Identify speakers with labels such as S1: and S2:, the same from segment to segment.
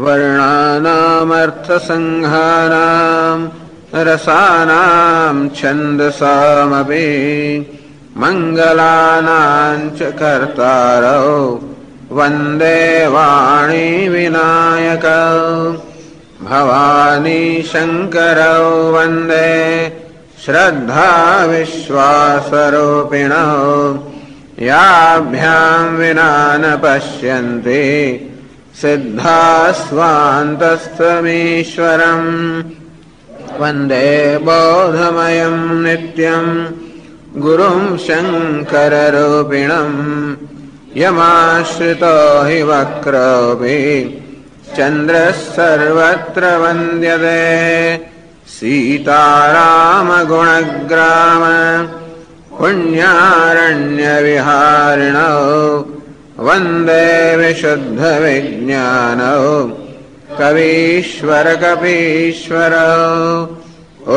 S1: वर्णानामर्थसंहाराम् रसानां छन्दसामपि मङ्गलानां च कर्तारौ वन्दे वाणी विनायकौ भवानी शङ्करौ वन्दे श्रद्धा विश्वासरूपिणौ याभ्यां विना न पश्यन्ति सिद्धा स्वान्तस्थमीश्वरम् वन्दे बोधमयं नित्यं गुरुं शङ्कररूपिणम् यमाश्रितो हि वक्रोऽपि चन्द्रः सर्वत्र वन्द्यते सीतारामगुणग्राम पुण्यारण्यविहारिणौ वन्दे विशुद्धविज्ञानौ कवीश्वरकपीश्वरौ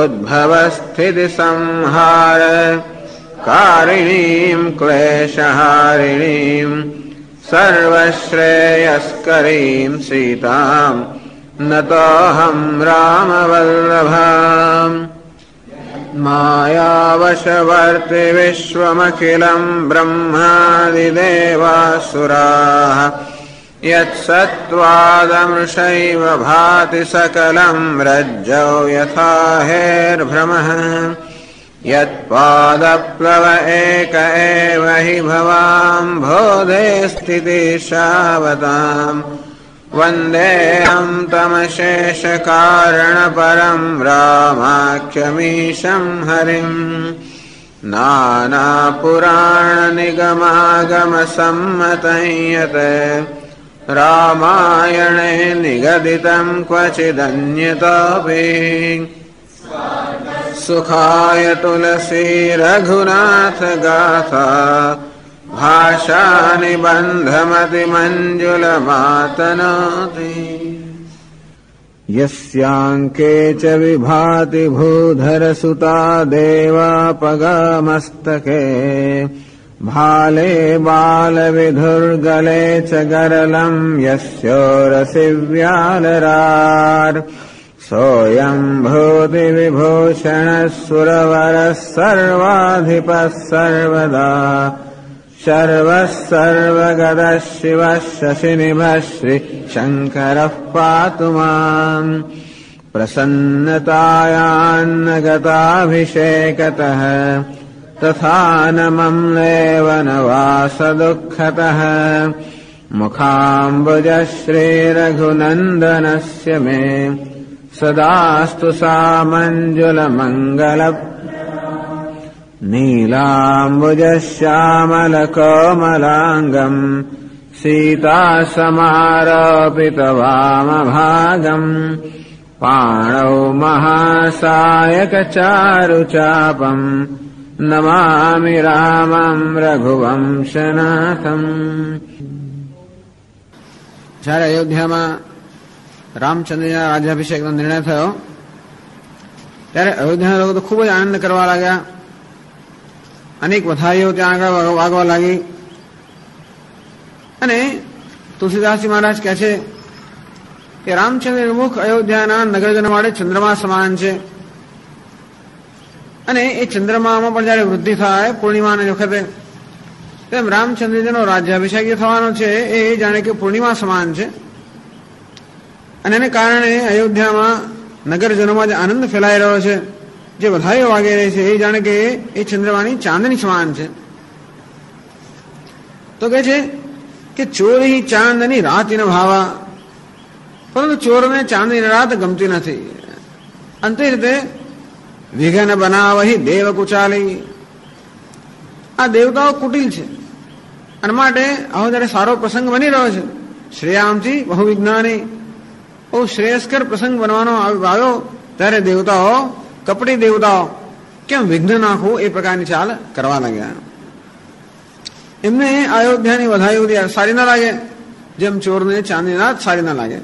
S1: उद्भवस्थितिसंहार कारिणीं क्लेशहारिणीं सर्वश्रेयस्करीं सीतां नतोऽहं रामवल्लभाम् मायावशवर्ति विश्वमखिलं ब्रह्मादिदेवासुराः यत्सत्त्वादमृषैव भाति सकलं रज्जौ यथा हेर्भ्रमः यत्पादप्लव एक एव हि भवाम्भोधे स्थितिशावताम् वन्देऽहं तमशेषकारणपरं रामाख्यमीशं हरिम् नानापुराणनिगमागमसम्मतं यत् रामायणे निगदितं क्वचिदन्यतोऽपि सुखाय तुलसी रघुनाथ गाथा भाषा निबन्धमतिमञ्जुलमातनोति यस्याङ्के च विभाति भूधरसुता देवापगामस्तके भाले बालविधुर्गले च गरलं यस्योरसि व्यालरार् सोऽयं भूतिविभूषणः सुरवरः सर्वाधिपः सर्वदा शर्वः सर्वगतः शिवः शशिनिभः श्रीशङ्करः पातु माम् प्रसन्नतायान्नगताभिषेकतः तथा न मम्लेव न वासदुःखतः मुखाम्बुजः श्रीरघुनन्दनस्य मे सदास्तु सामञ्जुलमङ्गल नीलाम्बुजश्यामलकोमलाङ्गम् सीतासमारोपितवामभागम् पाणौ महासायकचारुचापम् नमामि रामं रघुवंशनाथम्। જ્યારે અયોધ્યામાં રામચંદ્રના રાજ્યાભિષેકનો નિર્ણય થયો ત્યારે અયોધ્યાના લોકો તો ખૂબ જ આનંદ કરવા લાગ્યા. અનેક વધાઈઓ ત્યાં આગળ વાગવા લાગી અને તુલસીદાસજી મહારાજ કહે છે કે રામચંદ્રનું મુખ અયોધ્યાના નગરજનો માટે ચંદ્રમા સમાન છે અને એ ચંદ્રમામાં પણ જયારે વૃદ્ધિ થાય પૂર્ણિમાની વખતે તેમ રામચંદ્રજીનો રાજ્યાભિષેક જે થવાનો છે એ જાણે કે પૂર્ણિમા સમાન છે અને એને કારણે અયોધ્યામાં નગરજનોમાં જે આનંદ ફેલાઈ રહ્યો છે, જે વધાઈઓ વાગી રહી છે, એ જાણે કે એ ચંદ્રમાની ચાંદની સમાન છે. તો કહે છે કે ચોરી ચાંદની રાતની ભાવા, પરંતુ ચોરને ચાંદની રાત ગમતી નથી. અંતે રીતે વિઘન બનાવહી દેવ કુચાલી, આ દેવતાઓ કુટિલ છે અને માટે આવો જયારે સારો પ્રસંગ બની રહ્યો છે, શ્રેયામથી બહુ વિજ્ઞાની, બહુ શ્રેયસ્કર પ્રસંગ બનવાનો આવ્યો ત્યારે દેવતાઓ, કપટી દેવતાઓ કેમ વિઘ્ન નાખવું એ પ્રકારની ચાલ કરવા લાગ્યા. એમને અયોધ્યાની વધાઈ સારી ના લાગે, જેમ ચોરને ચાંદની રાત સારી ના લાગે.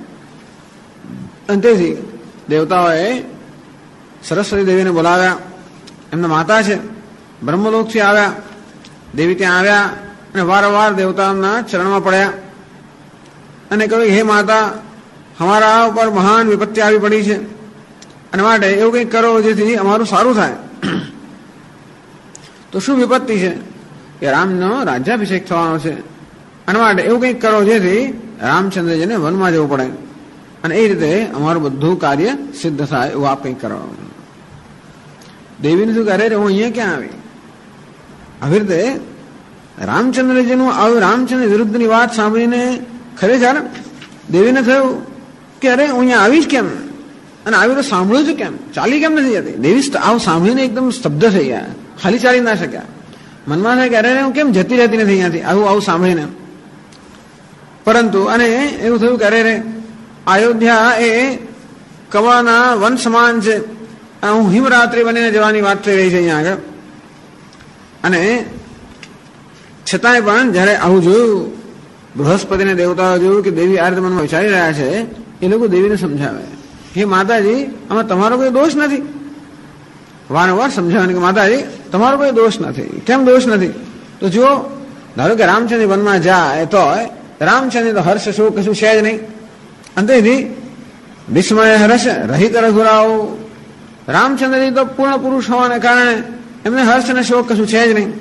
S1: અંતેથી દેવતાઓએ સરસ્વતી દેવીને બોલાવ્યા. એમના માતા છે, બ્રહ્મલોકથી આવ્યા. દેવી ત્યાં આવ્યા અને વારંવાર દેવતાઓના ચરણમાં પડ્યા અને કહ્યું, હે માતા, અમારા ઉપર મહાન વિપત્તિ આવી પડી છે અને માટે એવું કંઈક કરો જેથી અમારું સારું થાય. તો શું વિપત્તિ છે? કે રામનો રાજ્યાભિષેક થવાનો છે અને માટે એવું કંઈક કરો જેથી રામચંદ્રજીને વનમાં જવું પડે અને એ રીતે અમારું બધું કાર્ય સિદ્ધ થાય એવું આપ કંઈક કરો. દેવીને શું કરે હું અહીંયા ક્યાં આવી? આવી રીતે રામચંદ્રજીનું આવું રામચંદ્ર વિરુદ્ધની વાત સાંભળીને ખરેખર દેવીને થયું કે અરે હું અહીંયા આવીશ કેમ અને આવી તો સાંભળ્યું છું કેમ, ચાલી કેમ નથી જતી? દેવી આવું સાંભળીને એકદમ સ્તબ્ધ થઈ ગયા, ખાલી ચાલી ના શક્યા. મનમાં થાય કે અરે હું કેમ જતી રહેતી નથી અહીંયાથી આવું સાંભળીને. પરંતુ અને એવું થયું કે અરે અયોધ્યા એ કમળના વન સમાન છે, હું હિમરાત્રી બનીને જવાની વાત થઈ રહી છે અહીંયા આગળ. અને છતાંય પણ જયારે આવું જોયું, બૃહસ્પતિને દેવતાઓ જોયું કે દેવી આ રીતે મનમાં વિચારી રહ્યા છે, એ લોકો દેવીને સમજાવે, હે માતાજી આમાં તમારો કોઈ દોષ નથી. વારંવાર સમજાવે કે માતાજી તમારો કોઈ દોષ નથી. કેમ દોષ નથી? તો જુઓ, ધારો કે રામચંદ્ર વનમાં જાય તો રામચંદ્ર તો હર્ષ શોક કશું છે જ નહીં. અંતેથી વિસ્મય હર્ષ રહિત રઘુરાઓ, રામચંદ્રજી તો પૂર્ણ પુરુષ હોવાને કારણે એમને હર્ષ અને શોક કશું છે જ નહીં.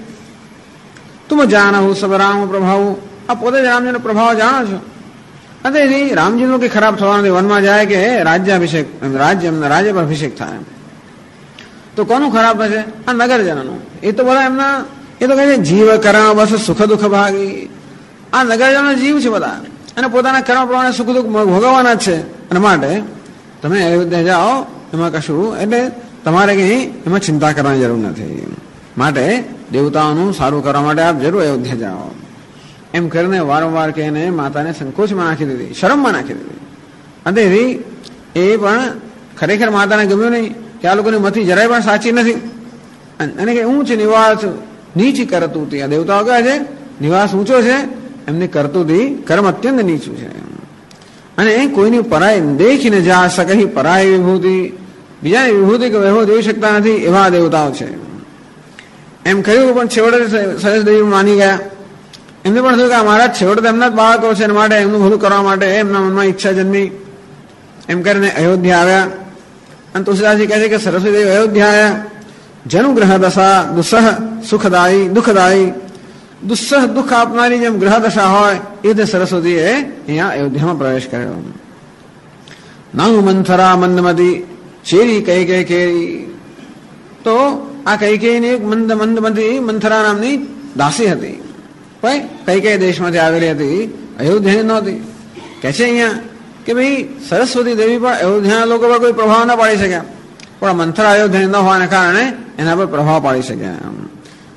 S1: તુમ જાણો સબ રામ પ્રભાવ, આ પોતે જ રામજીનો પ્રભાવ જાણો છો. અંતેથી રામજીનું કંઈ ખરાબ થવાનું વનમાં જાય કે રાજ્યાભિષેક રાજ્ય પર અભિષેક થાય, તો કોનું ખરાબ થશે? આ નગરજનોનું. એ તો બધા એમના એ તો કહે છે જીવ કર્મ બસ સુખ દુઃખ ભાગી. આ નગરજનો જીવ છે બધા અને પોતાના કર્મ પ્રમાણે સુખ દુઃખ ભોગવવાના જ છે. અને માટે તમે અયોધ્યા જાઓ એમાં કશું એટલે તમારે કંઈ એમાં ચિંતા કરવાની જરૂર નથી. માટે દેવતાઓનું સારું કરવા માટે આપ જરૂર અયોધ્યા જાઓ એમ કરીને વારંવાર કહીને માતાને સંકોચમાં નાખી દીધી, શરમમાં નાખી દીધી. અંતેથી એ પણ ખરેખર માતાને ગમ્યું નહીં કે આ લોકોની મતિ જરાય પણ સાચી નથી. અને કે ઊંચ નિવાસ નીચી કરતુંતી, આ દેવતાઓ કહે છે નિવાસ ઊંચો છે, એમની કરતુંતી કર્મ અત્યંત નીચું છે. અને કોઈની પરાય દેખીને જા સકહી પરાય વિભૂતિ, બીજાની વિભૂતિ કે વૈભવ જોઈ શકતા નથી એવા દેવતાઓ છે. એમ કહ્યું પણ છેવટે સહજદેવી માની ગયા. એમને પણ થયું કે અમારા છેવટે એમના જ બાળકો છે અને માટે એમનું બધું કરવા માટે એમના મનમાં ઈચ્છા જન્મી. એમ કરીને અયોધ્યા આવ્યા. અને તુલસીદાસજી કહે છે કે સરસ્વતી દેવી અયોધ્યા આવ્યા. જનુગ્રહ દશા દુસ્સહ સુખદાયી દુઃખદાયી, દુસ્સહ દુઃખ આપનારી જેમ ગ્રહ દશા હોય એ રીતે સરસ્વતીએ અહીંયા અયોધ્યામાં પ્રવેશ કર્યો. નાંગ મંથરા મંદમતી ચેરી કઈ કઈ કેરી. તો આ કૈકેયીની એક મંદમતી મંથરા નામની દાસી હતી, પણ કઈ કઈ દેશમાંથી આવેલી હતી, અયોધ્યાની નહોતી. કહે છે અહીંયા કે ભાઈ સરસ્વતી દેવી પણ અયોધ્યાના લોકો પર કોઈ પ્રભાવ ના પાડી શક્યા, પણ મંથરા અયોધ્યાની ન હોવાને કારણે એના પર પ્રભાવ પાડી શક્યા.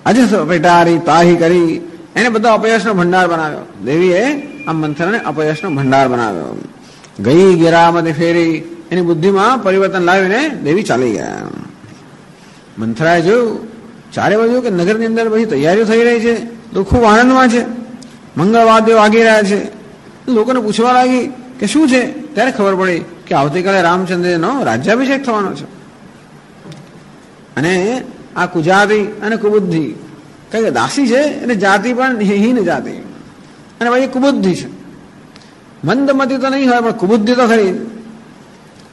S1: આજે પેટારી તાહી કરી એને બધો અપયશનો ભંડાર બનાવ્યો. દેવીએ આ મંથરાને અપયશનો ભંડાર બનાવ્યો. ગઈ ગિરામતી ફેરી, એની બુદ્ધિમાં પરિવર્તન લાવીને દેવી ચાલી ગયા. મંથરાએ જોયું ચારે બાજુ કે નગરની અંદર બધી તૈયારીઓ થઈ રહી છે, તો ખૂબ આનંદમાં છે, મંગળવાદ્યો વાગી રહ્યા છે. લોકોને પૂછવા લાગી કે શું છે? ત્યારે ખબર પડી કે આવતીકાલે રામચંદ્રનો રાજ્યાભિષેક થવાનો છે. અને આ કુજાતિ અને કુબુદ્ધિ, કારણ કે દાસી છે એટલે જાતિ પણ હીન જાતિ, અને પછી કુબુદ્ધિ છે. મંદમતી તો નહીં હોય પણ કુબુદ્ધિ તો ખરી.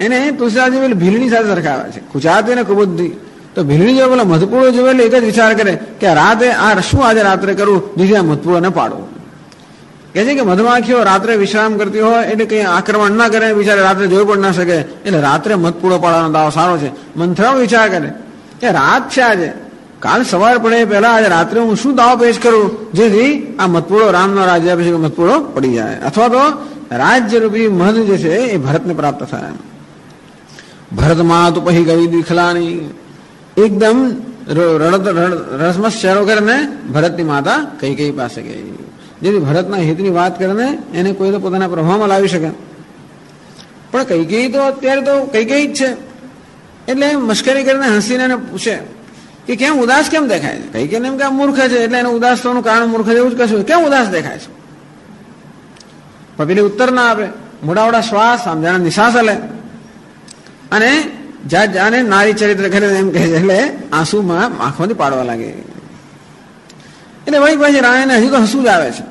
S1: એને તુલસીદાસજી ભીલની સાથે સરખાવે છે, કુજાતિ અને કુબુદ્ધિ. તો ભીલની જો પેલા મધપૂળો જોવે એટલે એક જ વિચાર કરે કે રાતે આ શું આજે રાત્રે કરું જેથી આ મધપૂળોને પાડું. કહે છે કે મધમાખીઓ રાત્રે વિશ્રામ કરતી હોય એટલે કંઈ આક્રમણ ના કરે, બિચારે રાત્રે જોઈ પણ ના શકે, એટલે રાત્રે મધપૂળો પાડવાનો દાવો સારો છે. મંથરાઓ વિચાર કરે કે રાત છે આજે, કાલ સવાર પડે પહેલા આજે રાત્રે હું શું દાવો પેશ કરું જેથી આ મધપૂળો રામનો રાજ્યાભિષેક મધપૂળો પડી જાય, અથવા તો રાજ્યરૂપી મધ જે છે એ ભરતને પ્રાપ્ત થાય. ભરતમાં તો પછી ગઈ દીખલાની, એકદમ રસમસ ચહેરો કરીને ભરતની માતા કૈકેયી પાસે ગઈ, જેથી ભરતના હિતની વાત કરીને એને કોઈ તો પોતાના પ્રભાવમાં લાવી શકે. પણ કૈકેયી તો અત્યારે તો કૈકેયી જ છે, એટલે મશ્કરી કરીને હસીને એને પૂછે કે કેમ ઉદાસ કેમ દેખાય છે? કૈકેયીને એમ કે આ મૂર્ખ છે એટલે એને ઉદાસ થવાનું કારણ મૂર્ખ જેવું જ કશું, કેમ ઉદાસ દેખાય છે? પણ પેલી ઉત્તર ના આપે, મોડાવડા શ્વાસ આમ જાણે નિશાસ લે અને જાને નારી ચરિત્ર કરીને એમ કહે છે, એટલે આંસુમાં આંખોથી પાડવા લાગે. એટલે ભાઈ પછી રાયને હજી તો હસવું જ આવે છે.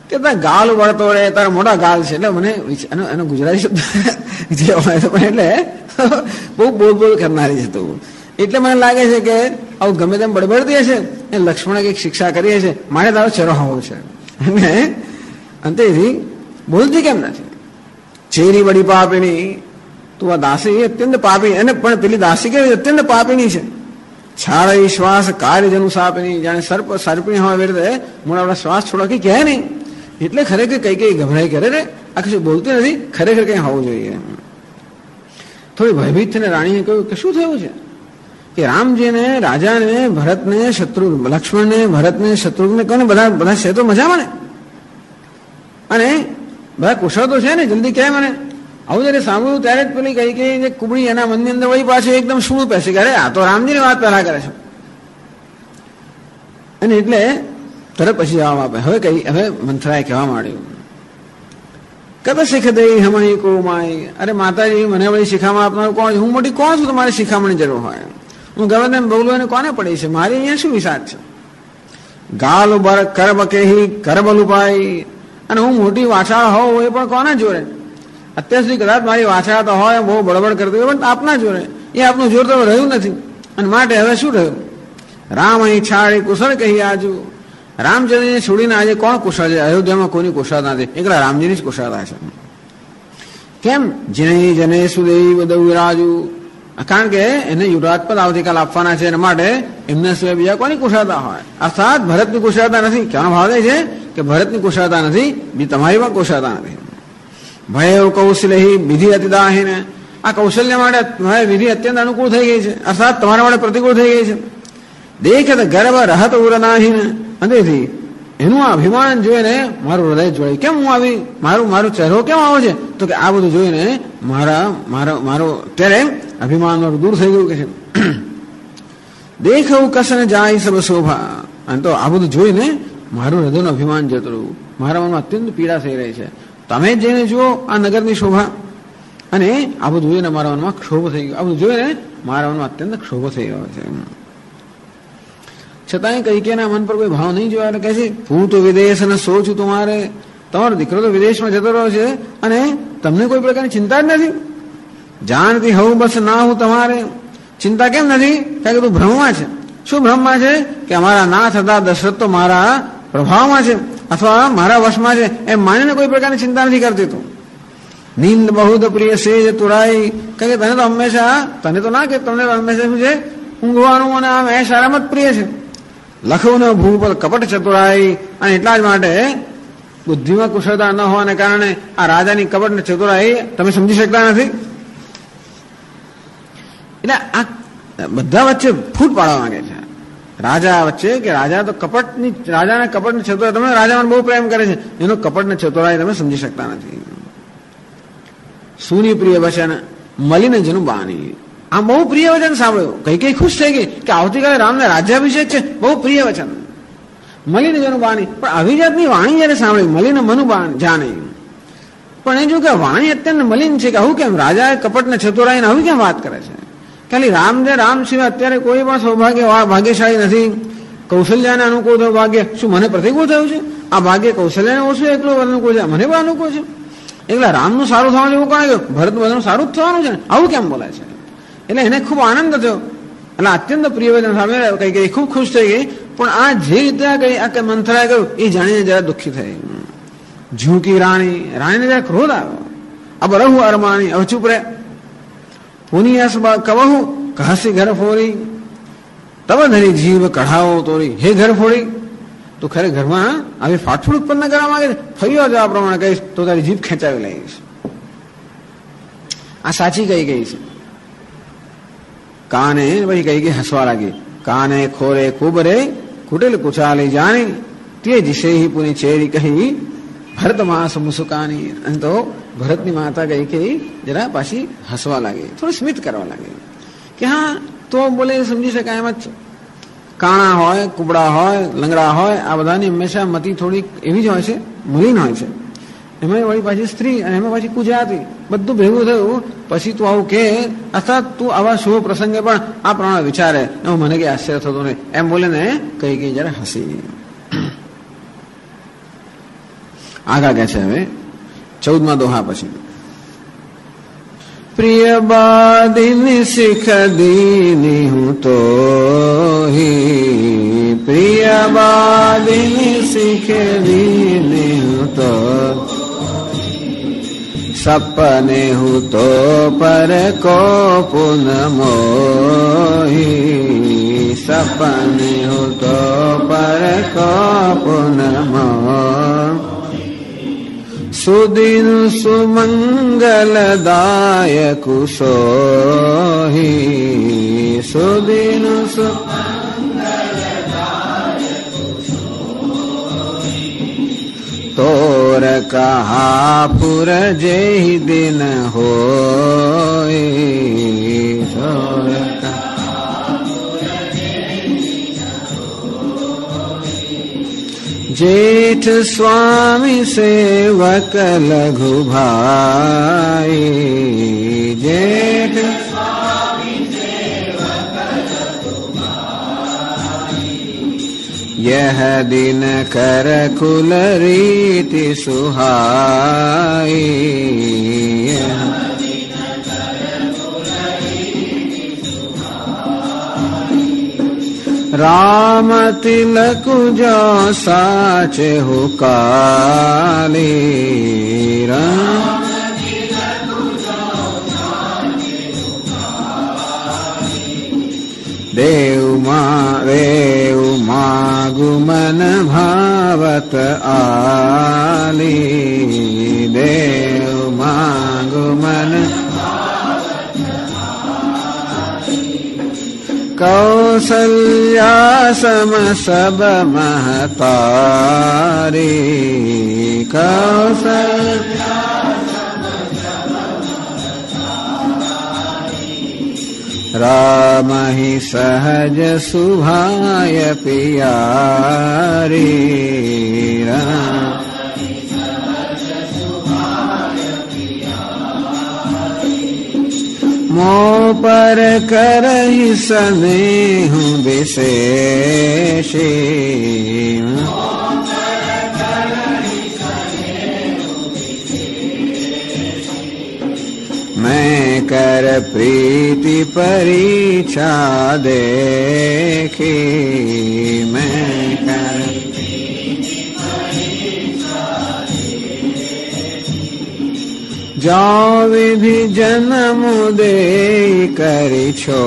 S1: કે તારા ગાલ વળતો રહે, તારા મોટા ગાલ છે. એટલે મને એનો ગુજરાતી શબ્દ જે હોય તો એટલે બહુ બોલ કરનારી છે. તું એટલે મને લાગે છે કે આવું ગમે તેમ બડબડતી હશે એ લક્ષ્મણે કંઈક શિક્ષા કરી હશે, મારે તારો ચહેરો હોવો છે. અને અંતેથી બોલતી કેમ નથી? ચેરી બડી પાપીની, તું આ દાસી અત્યંત પાપી, અને પણ પેલી દાસી કેવી અત્યંત પાપીની છે. છાળ શ્વાસ કાર્યજનું સાપની, જાણે સર્પણી હોય એવી રીતે મને આપણા શ્વાસ છોડવા કઈ કહે નહીં. એટલે ખરેખર કઈ ગભરાઈ કરે રે, આ કશું બોલતી નથી, ખરેખર કઈ હોવું જોઈએ. થોડી ભયભીત થઈને રાણીએ કહ્યું કે શું થયું છે? કે રામજીને, રાજાને, ભરતને, લક્ષ્મણને, ભરતને, શત્રુઘ્નને કોને બધા છે તો મજામાં ને? અને બધા કુશળ તો છે ને? જલ્દી કહે મને. આવું જયારે સાંભળ્યું ત્યારે જ પેલી કઈ જે કુબડી એના મનની અંદર વળી પાછું એકદમ શું પેસી કરે, આ તો રામજીની વાત પહેલા કરે છે. અને એટલે તરત પછી જવાબ આપે. હવે મંથરાએ કહેવા માંડ્યું, કદ શીખ દઈ હમણી કો માય. અરે માતાજી, મને વળી શિખામણ આપનારું કોણ છે? હું મોટી કોણ છું તમારે શિખામણની જરૂર હોય? હું ગમે તેમ બોલું એને કોને પડી છે? મારી અહીંયા શું વિસાદ છે? ગાલ કરબ કેહી કરબલ ઉપાય. અને હું મોટી વાછાળ હોઉં એ પણ કોના જોડે? અત્યાર સુધી કદાચ મારી વાછાળ તો હોય, બહુ બળબડ કરતી હોય, પણ આપના જોડે એ આપનું જોર તો રહ્યું નથી. અને માટે હવે શું રહ્યું? રામ અહીં છાડી કુશળ કહી આજુ. રામચંદ્રને છોડીને આજે કોણ કુશળ છે? અયોધ્યામાં કોઈની કુશળતા નથી, એકલા રામજીની જ કુશળતા છે. કેમ? જને જને સુદેવ દવ વિરાજુ. કારણ કે એને યુવરાજ પદ આવતીકાલ આપવાના છે, એના માટે એમના સિવાય બીજા કોની કુશળતા હોય? અર્થાત ભરતની કુશળતા નથી. કહેવાનો ભાવ એ છે કે ભરતની કુશળતા નથી, બી તમારી પણ કુશળતા નથી. ભય કૌશલ્ય વિધિ અતિદાહીને. આ કૌશલ્ય માટે વિધિ અત્યંત અનુકૂળ થઈ ગઈ છે, અર્થાત તમારા માટે પ્રતિકૂળ થઈ ગઈ છે. દેખત ગર્વ રહત ઉરનાહીને. અંતેથી એનું આ અભિમાન જોઈને મારું હૃદય જોડે. કેમ હું આવી, મારું ચહેરો કેમ આવો છે? તો કે આ બધું જોઈને મારો ત્યારે અભિમાન મારું દૂર થઈ ગયું કે છે. દેખવું કસને જાય સબ શોભા. અને તો આ બધું જોઈને મારું હૃદયનું અભિમાન જતું રહ્યું, મારા મનમાં અત્યંત પીડા થઈ રહી છે. તમે જઈને જુઓ આ નગરની શોભા. અને આ બધું જોઈને મારા મનમાં ક્ષોભ થઈ ગયો. આ બધું જોઈને મારા મનમાં અત્યંત ક્ષોભ થઈ ગયો છે. છતાંય કૈકેયના મન પર કોઈ ભાવ નહીં જોયા. એટલે કહે છે, હું તો વિદેશ અને સો છું તમારે. તમારો દીકરો તો વિદેશમાં જતો રહ્યો છે અને તમને કોઈ પ્રકારની ચિંતા જ નથી. જાણતી હોઉં બસ ના હું તમારે. ચિંતા કેમ નથી? કારણ કે તું ભ્રમમાં છે. શું ભ્રમમાં છે? કે અમારા નાથ હતા દશરથ તો મારા પ્રભાવમાં છે અથવા મારા વશમાં છે એમ માનીને કોઈ પ્રકારની ચિંતા નથી કરતી. તું નીંદ બહુદ પ્રિય સેજ તુરાઈ. કારણ કે તને તો હંમેશા, તને તો ના કે તમને હંમેશા શું છે? ઊંઘવાનું અને આમ એ સારામાં જ પ્રિય છે. લખવું ભૂપલ કપટ ચતુરાઈ. અને એટલા જ માટે બુદ્ધિમાં કુશળતા ન હોવાને કારણે આ રાજાની કપટ ને ચતુરાઈ તમે સમજી શકતા નથી. એટલે આ બધા વચ્ચે ફૂટ પાડવા માંગે છે રાજા વચ્ચે, કે રાજા તો રાજાના કપટ ને ચતુરાઈ, તમે રાજાને બહુ પ્રેમ કરે છે, એનો કપટ ને ચતુરાઈ તમે સમજી શકતા નથી. સુની પ્રિય વચન મલિન જનું બાની. આ બહુ પ્રિય વચન સાંભળ્યું. કઈ ખુશ થઈ ગઈ કે આવતીકાલે રામને રાજ્યાભિષેક છે. બહુ પ્રિય વચન મલિન જનું બાની. પણ આવી જાતની વાણી જયારે સાંભળી, મલિન મનુ જાણે. પણ એ જો કે વાણી અત્યંત મલિન છે કે આવું કેમ? રાજાએ કપટ ને ચતુરાઈને આવી કેમ વાત કરે છે? ખાલી રામ સિવાય અત્યારે કોઈ પણ સૌભાગ્ય ભાગ્યશાળી નથી. કૌશલ્યાને અનુકૂળ થયું ભાગ્ય. શું મને પ્રતિકૂળ થયું છે? આ ભાગ્ય કૌશલ્યાને ઓછું એકલું અનુકૂળ છે, મને પણ અનુકૂળ છે. એકલા રામનું સારું થવાનું એવું કોણ ગયું? ભરત બધાનું સારું જ થવાનું છે ને. આવું કેમ બોલાય છે? એટલે એને ખૂબ આનંદ થયો. એટલે અત્યંત પ્રિય વચન સામે કઈ ખૂબ ખુશ થઈ ગઈ. પણ આ જે રીતે આ મંથરાએ કહ્યું એ જાણીને જરા દુઃખી થઈ. ઝૂકી રાણીને જરા ક્રોધ આવ્યો. અબ રહુ અરમાણી. હવે ચૂપ રહે. પુનિયાસ કવહુ ઘાસી ઘર ફોરી. તબ ધરી જીભ કઢાવો તોરી. હે ઘર ફોડી, તો ખરે ઘરમાં આવી ફાટફૂટ ઉત્પન્ન કરવા માંગે છે. ફર્યો જવા પ્રમાણે કહીશ તો તારી જીભ ખેંચાવી લઈશ. આ સાચી કઈ ગઈ છે. કાને પછી કઈ ગઈ હસવા લાગી. કાને ખોરે કુબરે કુટિલ કુચાલી જાણી. તે દિશે પુની ચેરી કહી ભરત માસ મુસુકાની. અને તો ભરતની માતા કઈ જરા પાછી હસવા લાગી, થોડું સ્મિત કરવા લાગી કે હા તો બોલે સમજી શકાય એમ જ છે. કાણા હોય, કુબડા હોય, લંગડા હોય, આ બધાની હંમેશા મતિ થોડીક એવી જ હોય છે, મલિન હોય છે. એમાં વળી પાછી સ્ત્રી અને એમાં પાછી ગુજરાતી બધું ભેગું થયું. પછી તું આવું કે અથવા તું આવા શુભ પ્રસંગે પણ આ પ્રમાણે વિચારે, એમાં મને કઈ આશ્ચર્ય થતું નહીં એમ બોલે ને કઈ જરા હસી. આગા કહે છે હવે 14મા દોહા પછી. પ્રિય બાદિની શીખ દીની હું તો પ્રિય બાદિની શીખ દીની હું તો सपने हूँ तो पर को पुन मोही सपने हूँ तो पर को पुन मोही सुदिन सुमंगलदायक सोही सुदिन तोर कहा पुर जेहि दिन होए जेठ स्वामी सेवक लघु भाई जेठ यह दिन कर कुल रीति सुहाई राम तिलक जो साच हो काली देव मागुमन भावत आली देव मागुमन कौसल्या सम सब महतारी कौसल्या राम ही सहज सुभाय पियारी मोह पर करहि स्नेह विशेषी मैं कर प्रीति परीक्षा देखी मैं कर जाओ विधि जन्म दे करि छो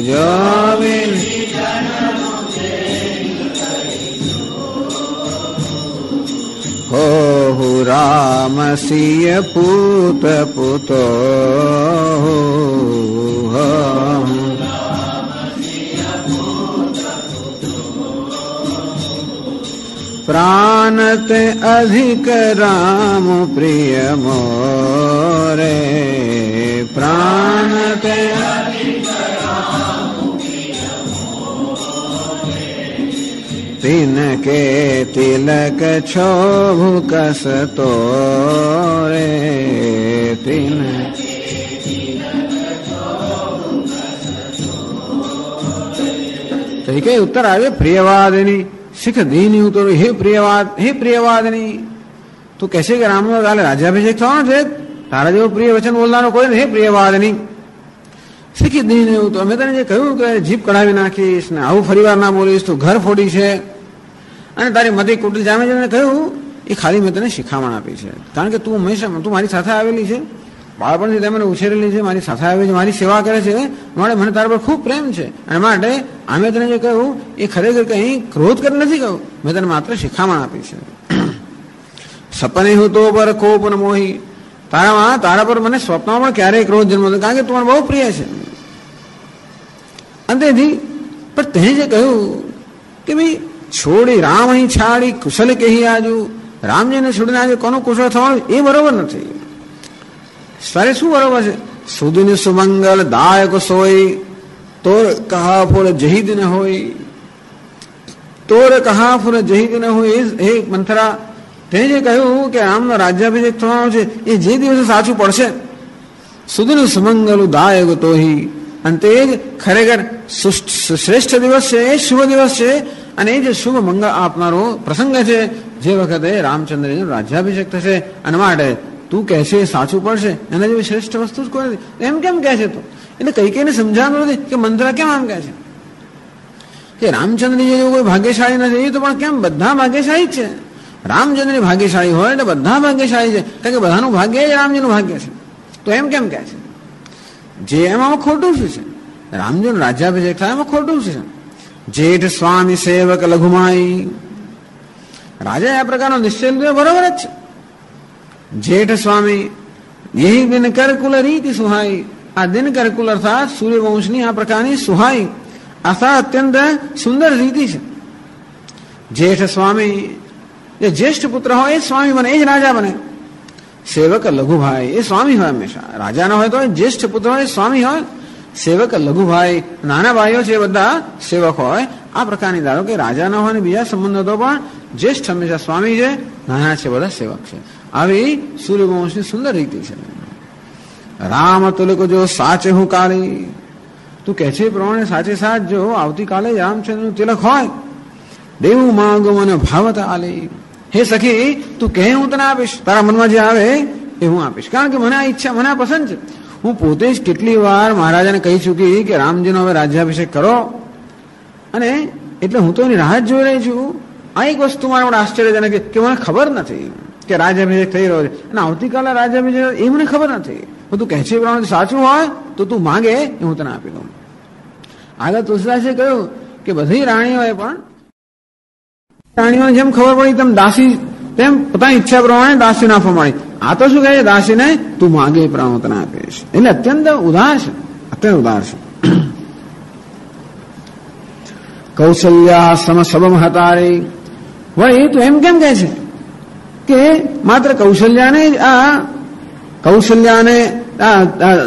S1: जाओ विधि हो राम सिय पूत पुतो हो प्राणते अधिक राम प्रिय मोरे प्राणते अधिक राम प्रिय मोरे तिनके तिलक क्षोभ कस तोरे तिनके तो कई उत्तर आवे प्रियवादिनी सिख दीनी उतर हे प्रियवादिनी तू कैसे કે રામનો કાલે રાજ્યાભિષેક થવાનો છે તારા જેવો પ્રિય વચન બોલનારો કોઈ નહીં હે પ્રિયવાદની શીખી દીને એવું તો અમે તને જે કહ્યું કે જીભ કઢાવી નાખીશ ને આવું ફરીવાર ના બોલીશ તું ઘર ફોડી છે અને તારી મધી કુટિલ જામે જેને કહ્યું એ ખાલી મેં તને શિખામણ આપી છે કારણ કે તું હંમેશા તું મારી સાથે આવેલી છે બાળપણથી તે મને ઉછેરેલી છે મારી સાથે આવે છે મારી સેવા કરે છે માટે મને તારા પર ખૂબ પ્રેમ છે અને માટે અમે તને જે કહ્યું એ ખરેખર કંઈ ક્રોધ કરી નથી કહ્યું મેં તને માત્ર શિખામણ આપી છે સપને હું તો પર કોપ ન મોહી તારા પર મને સ્વપ્નમાં પણ ક્યારેય ક્રોધ જન્મ નથી કારણ કે તું મને બહુ પ્રિય છે અંતેથી પણ તે જે કહ્યું કે ભાઈ છોડી રામ અહીં છાડી કુશલ કહી આજુ રામજીને છોડીને આજે કોનું કુશળ થવાનું એ બરોબર નથી તારે શું બરોબર છે સુદિન સુમંગલ દાયક સોય તોર કહા ફૂલ જહિદ ન હોય તોર કહા ફૂલ જહિદ ન હોય હે મંથરા તે જે કહ્યું કે રામનો રાજ્યાભિષેક થવાનો છે એ જે દિવસે સાચું પડશે સુદિન સુમંગલ દાયક તોહી અને તે જ ખરેખર શ્રેષ્ઠ દિવસ છે એ શુભ દિવસ છે અને એ જે શુભ મંગળ આપનારો પ્રસંગ છે જે વખતે રામચંદ્રજીનો રાજ્યાભિષેક થશે અને માટે તું કહેશે એ સાચું પડશે, એના જેવી શ્રેષ્ઠ વસ્તુ જ કોઈ નથી. એમ કેમ કહે છે? તો એટલે કઈ કઈને સમજાવવાનું નથી કે મંત્ર કેમ આમ કહે છે કે રામચંદ્રજી જેવું કોઈ ભાગ્યશાળી નથી. એ તો પણ કેમ બધા ભાગ્યશાળી જ છે. રામચંદ્રની ભાગ્યશાળી હોય એટલે બધા ભાગ્યશાળી છે, કારણ કે બધાનું ભાગ્ય જ રામજીનું ભાગ્ય છે. તો એમ કેમ કહે છે? જે એમાં ખોટું શું છે? રામજીનો રાજ્યાભિષેક થાય એમાં ખોટું શું છે? જેઠ સ્વામી સેવક લઘુમાઈ, રાજા આ પ્રકારનો નિશ્ચય બરોબર જ છે. જેઠ સ્વામી યહી દિનકર કુલ રીતિ સુહાઈ, આ દિનકર કુલ અર્થાત સૂર્યવંશની આ પ્રકારની સુહાઈ અર્થાત અત્યંત સુંદર રીતિ છે. જેઠ સ્વામી, જે જ્યેષ્ઠ પુત્ર હોય એ સ્વામી બને, એ જ રાજા બને. સેવક લઘુભાઈ, એ સ્વામી હોય હંમેશા. રાજા ન હોય તો જ્યેષ્ઠ પુત્ર હોય સ્વામી હોય. સેવક લઘુભાઈ, નાના ભાઈઓ છે બધા સેવક હોય. આ પ્રકારની ધારો કે રાજા ન હોય ને બીજા સંબંધો તો પણ જ્યેષ્ઠ હંમેશા સ્વામી છે, નાના છે બધા સેવક છે. આવી સૂર્યવંશની સુંદર રીતિ છે. રામ તુલક જો સાચે હું કાળી, તું કહે છે પ્રમાણે સાચે સાચ જો આવતીકાલે રામચંદ્રનું તિલક હોય, દેવું માંગો મને ભાવત આલી, હે સખી તું કહે હું તને આપીશ, તારા મનમાં જે આવે એ હું આપીશ, કારણ કે મને આ ઈચ્છા, મને આ પસંદ છે. હું પોતે જ કેટલી વાર મહારાજાને કહી ચૂકી કે રામજીનો હવે રાજ્યાભિષેક કરો, અને એટલે હું તો એની રાહ જ જોઈ રહી છું. આ એક વસ્તુ મારા માટે આશ્ચર્યજનક કે મને ખબર નથી કે રાજ્યાભિષેક થઈ રહ્યો છે અને આવતીકાલે રાજ્યાભિષેક એ મને ખબર નથી. તું કહે છે પ્રમાણે સાચું હોય તો તું માંગે એ હું તને આપી દઉં. આગળ તુલસીદાસે કહ્યું કે બધી રાણીઓએ પણ રાણીઓને જેમ ખબર પડી તેમ દાસી તેમ પોતાની ઈચ્છા પ્રમાણે દાસી નાખવા માંડી. આ તો શું કહે છે? દાસીને તું માંગે એ પ્રમાણે તને આપીશ. એટલે અત્યંત ઉદાર છે, અત્યંત ઉદાર છે. કૌશલ્યા સમ સબમ હતારી, વળી તું એમ કેમ કહે છે કે માત્ર કૌશલ્યાને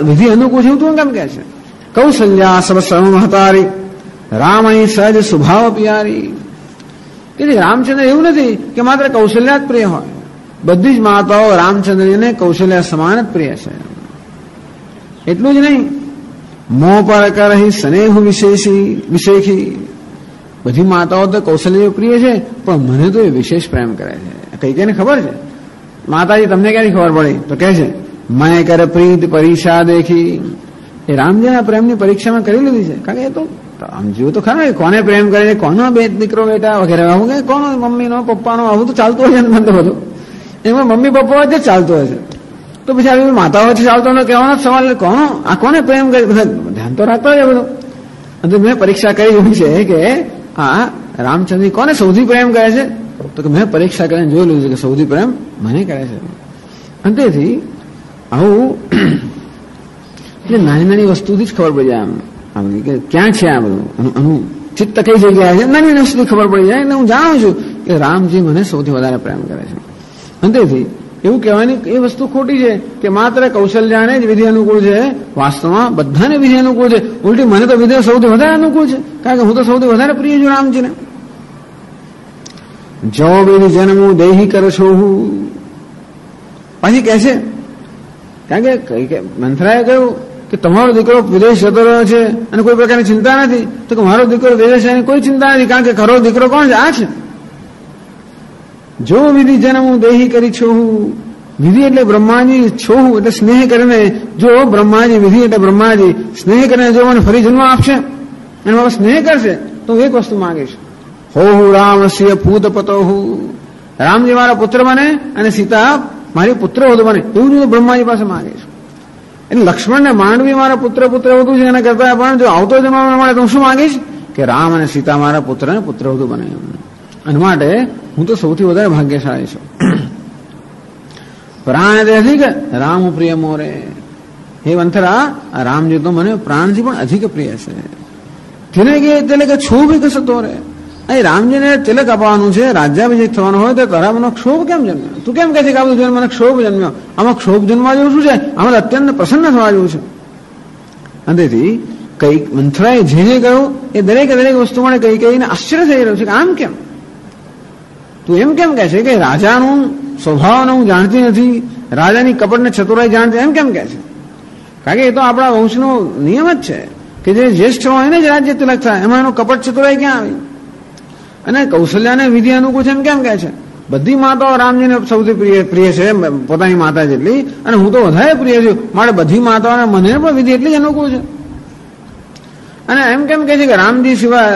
S1: વિધિ અનુકૂળ છે, તું કેમ કહે છે? કૌશલ્યા સબ સમ હતારી, રામણી સહજ સ્વભાવ પિયારી. કે રામચંદ્ર એવું નથી કે માત્ર કૌશલ્યા જ પ્રિય હોય. બધી જ માતાઓ રામચંદ્રજીને કૌશલ્યા સમાન જ પ્રિય છે. એટલું જ નહીં, મોહ પર કરહી સ્નેહ વિશેખી, બધી માતાઓ તો કૌશલ્ય પ્રિય છે પણ મને તો એ વિશેષ પ્રેમ કરે છે. કઈ કઈને ખબર છે? માતાજી તમને ક્યાંથી ખબર પડી? તો કહે છે મેં કરે પ્રીત પરીક્ષા દેખી, એ રામજીના પ્રેમની પરીક્ષામાં કરી લીધી છે. કારણ કે એ તો સમજ્યું તો ખરા કોને પ્રેમ કરે છે, કોનો બે દીકરો બેટા વગેરે, આવું કે કોનો મમ્મીનો પપ્પાનો, આવું તો ચાલતું હોય છે. બધું એમાં મમ્મી પપ્પા વચ્ચે ચાલતું હોય છે. તો પછી આવી માતાઓ વચ્ચે ચાલતો હોય કહેવાનો સવાલ, કોનો આ કોને પ્રેમ કરે? બધા ધ્યાન તો રાખતો હોય બધું. અને મેં પરીક્ષા કરી એવી છે કે આ રામચંદ્ર કોને સૌથી પ્રેમ કરે છે? તો કે મેં પરીક્ષા કરીને જોઈ લીધું છે કે સૌથી પ્રેમ મને કરે છે. અને તેથી આવું એટલે નાની નાની વસ્તુથી જ ખબર પડી જાય આમ કે ક્યાં છે આ બધું, આનું ચિત્ત કઈ જગ્યાએ છે, નાની નાની વસ્તુથી ખબર પડી જાય. એટલે હું જાણું છું કે રામજી મને સૌથી વધારે પ્રેમ કરે છે. અને તેથી એવું કહેવાની એ વસ્તુ ખોટી છે કે માત્ર કૌશલ્યાને જ વિધિ અનુકૂળ છે. વાસ્તવમાં બધાને વિધિ અનુકૂળ છે. ઉલટી મને તો વિધિ સૌથી વધારે અનુકૂળ છે, કારણ કે હું તો સૌથી વધારે પ્રિય છું રામજીને. જો બેની જન્મું દેહી કરો છો હું, પાછી કહે છે, કારણ કે મંથરાએ કહ્યું કે તમારો દીકરો વિદેશ જતો રહ્યો છે અને કોઈ પ્રકારની ચિંતા નથી. તો કે મારો દીકરો વિદેશ છે કોઈ ચિંતા નથી, કારણ કે ખરો દીકરો કોણ છે? આ છે. જો વિધિ જન્મ દેહી કરી છું, વિધિ એટલે બ્રહ્માજી, છું એટલે સ્નેહ કરીને, જો બ્રહ્માજી વિધિ એટલે બ્રહ્માજી સ્નેહ કરીને જો મને ફરી જન્મ આપશે અને મારો સ્નેહ કરશે તો એક વસ્તુ માંગીશ, હો હું રામ સિંહ પૂત પતો હું, રામજી મારા પુત્ર બને અને સીતા મારી પુત્ર વધુ બને, એવું જ બ્રહ્માજી પાસે માંગીશ. એટલે લક્ષ્મણને માંડવી મારા પુત્ર વધુ છે એના કરતા પણ જો આવતો જન્મ મળે તો હું શું માંગીશ કે રામ અને સીતા મારા પુત્ર ને પુત્ર વધુ બને. અને માટે હું તો સૌથી વધારે ભાગ્યશાળી છું. પ્રાણ અધિક રામ પ્રિય મોરે, હે વંથરા રામજી તો મને પ્રાણથી પણ અધિક પ્રિય છે. તેને કે તિલક ક્ષોભ કસતો રે, અહીં રામજીને તિલક અપાવવાનું છે, રાજ્યાભિષેક થવાનો હોય તો તારા મને ક્ષોભ કેમ જન્મ્યો? તું કેમ કહે છે કે આ બધું મને ક્ષોભ જન્મ્યો? આમાં ક્ષોભ જન્મવા જેવું શું છે? આમાં અત્યંત પ્રસન્ન થવા જેવું છે. અને તેથી કઈ મંથરાએ જેને કહ્યું એ દરેક વસ્તુ માટે કઈ કઈને આશ્ચર્ય થઈ રહ્યું છે કે આમ કેમ? તું એમ કેમ કહે છે કે રાજાનું સ્વભાવને હું જાણતી નથી, રાજાની કપટને ચતુરાઈ જાણતી, એમ કેમ કહે છે? કારણ કે એ તો આપણા વંશનો નિયમ જ છે કે જે જ્યેષ્ઠ હોય એને જ રાજ્ય તિલક થાય, એમાં એનું કપટ ચતુરાઈ ક્યાં આવી? અને કૌશલ્યાને વિધિ અનુકૂળ છે એમ કેમ કહે છે? બધી માતાઓ રામજીને સૌથી પ્રિય છે પોતાની માતા જેટલી, અને હું તો વધારે પ્રિય છું, મારે બધી માતાઓને મને પણ વિધિ એટલી જ અનુકૂળ છે. અને એમ કેમ કે છે કે રામજી સિવાય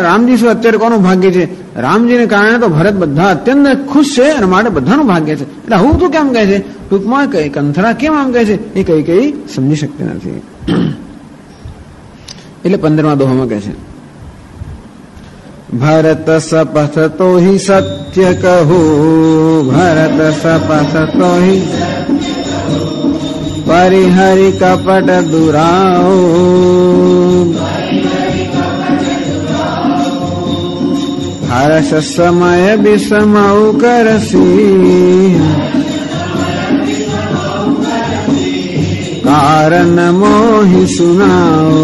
S1: અત્યારે કોનું ભાગ્ય છે? રામજીને કારણે તો ભરત બધા અત્યંત ખુશ છે અને માટે બધાનું ભાગ્ય છે. એટલે હું તો કેમ કહે છે ટૂંકમાં કંથરા કેમ આમ કહે છે એ કઈ સમજી શકતી નથી. એટલે 15મા દોહામાં કહે છે, ભરત સપથ તો હિ સત્ય કહું, ભરત સપથ તો હિ પરિહરિ કપટ દુરાઓ, હર્ષ સમય વિષમઉ કરસી, કારણ મોહિ સુનાઓ.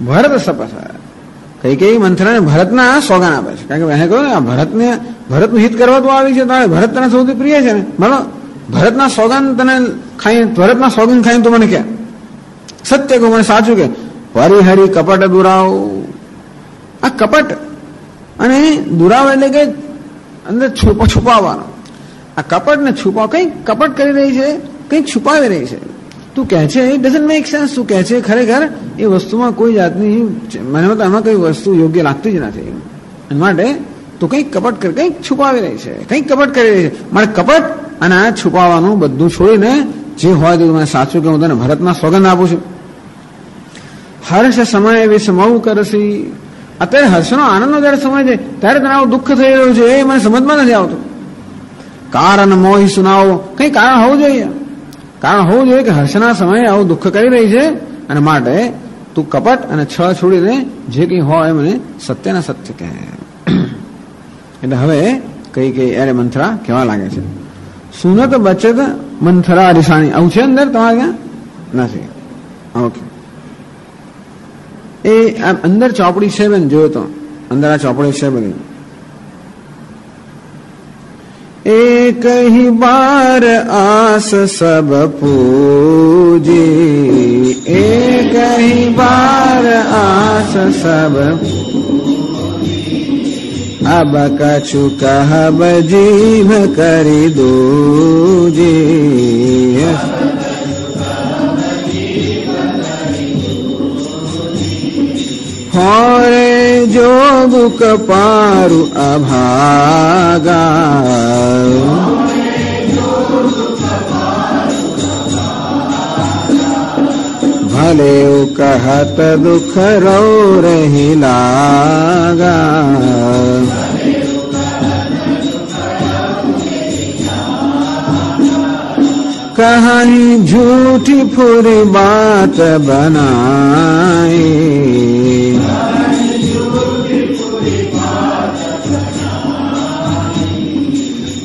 S1: ભરત સપથ કઈ મંથરાને ભરતના સોગાન આપે છે, કારણ કે એને કહ્યું ને ભરતનું હિત કરવા તો આવી છે, તારે ભરત તને સૌથી પ્રિય છે ને, બોલો ભરતના સોગાન તને ખાઈ, ભરતના સોગન ખાઈને તો મને કે સત્ય કહું, મને સાચું કે પરિહરિ કપટ દુરાવ. આ કપટ અને દુરાવ એટલે કે અંદર છુપાવવાનો. આ કપટ ને કઈક કપટ કરી રહી છે, કઈક છુપાવી રહી છે. તું કહે છે ઇટ ડઝન્ટ મેક સેન્સ, તું કહે છે ખરેખર એ વસ્તુમાં કોઈ જાતની મને તો એમાં કઈ વસ્તુ યોગ્ય લાગતી જ નથી. એના માટે તું કંઈક કપટ કરી, કંઈક છુપાવી રહી છે, કંઈક કપટ કરી રહી છે. મારે કપટ અને આ છુપાવવાનું બધું છોડીને જે હોય તે મને સાચું કે હું તને ભરતના સોગંદ આપું છું. હર્ષ સમય વિષમઉ કરસી. અત્યારે હર્ષનો આનંદનો જયારે સમય છે ત્યારે તને આવું દુઃખ થઈ રહ્યું છે એ મને સમજમાં નથી આવતું. કારણ મોહિ સુનાવો, કઈ કારણ હોવું જોઈએ, કારણ હોવું જોઈએ કે હર્ષના સમયે આવું દુઃખ કરી રહી છે અને માટે તું કપટ અને છોડીને જે કંઈ હોય મને સત્યના સત્ય કહે. એટલે હવે કઈ અરે મંથરા કેવા લાગે છે, સુનત બચત મંથરા રીસાણી. આવું છે અંદર તમારે ક્યાં નથી? ઓકે, એ અંદર ચોપડી છે બેન, જોયો તો અંદર આ ચોપડી છે બધી. एक ही बार आस सब पूजी, एक ही बार आस सब, अब कछु कहब जीभ करी दूजी. होरे जोग कपारु अभागा, भले कहत दुख रो रही लागा, कहीं झूठी फुरी बात बनाई,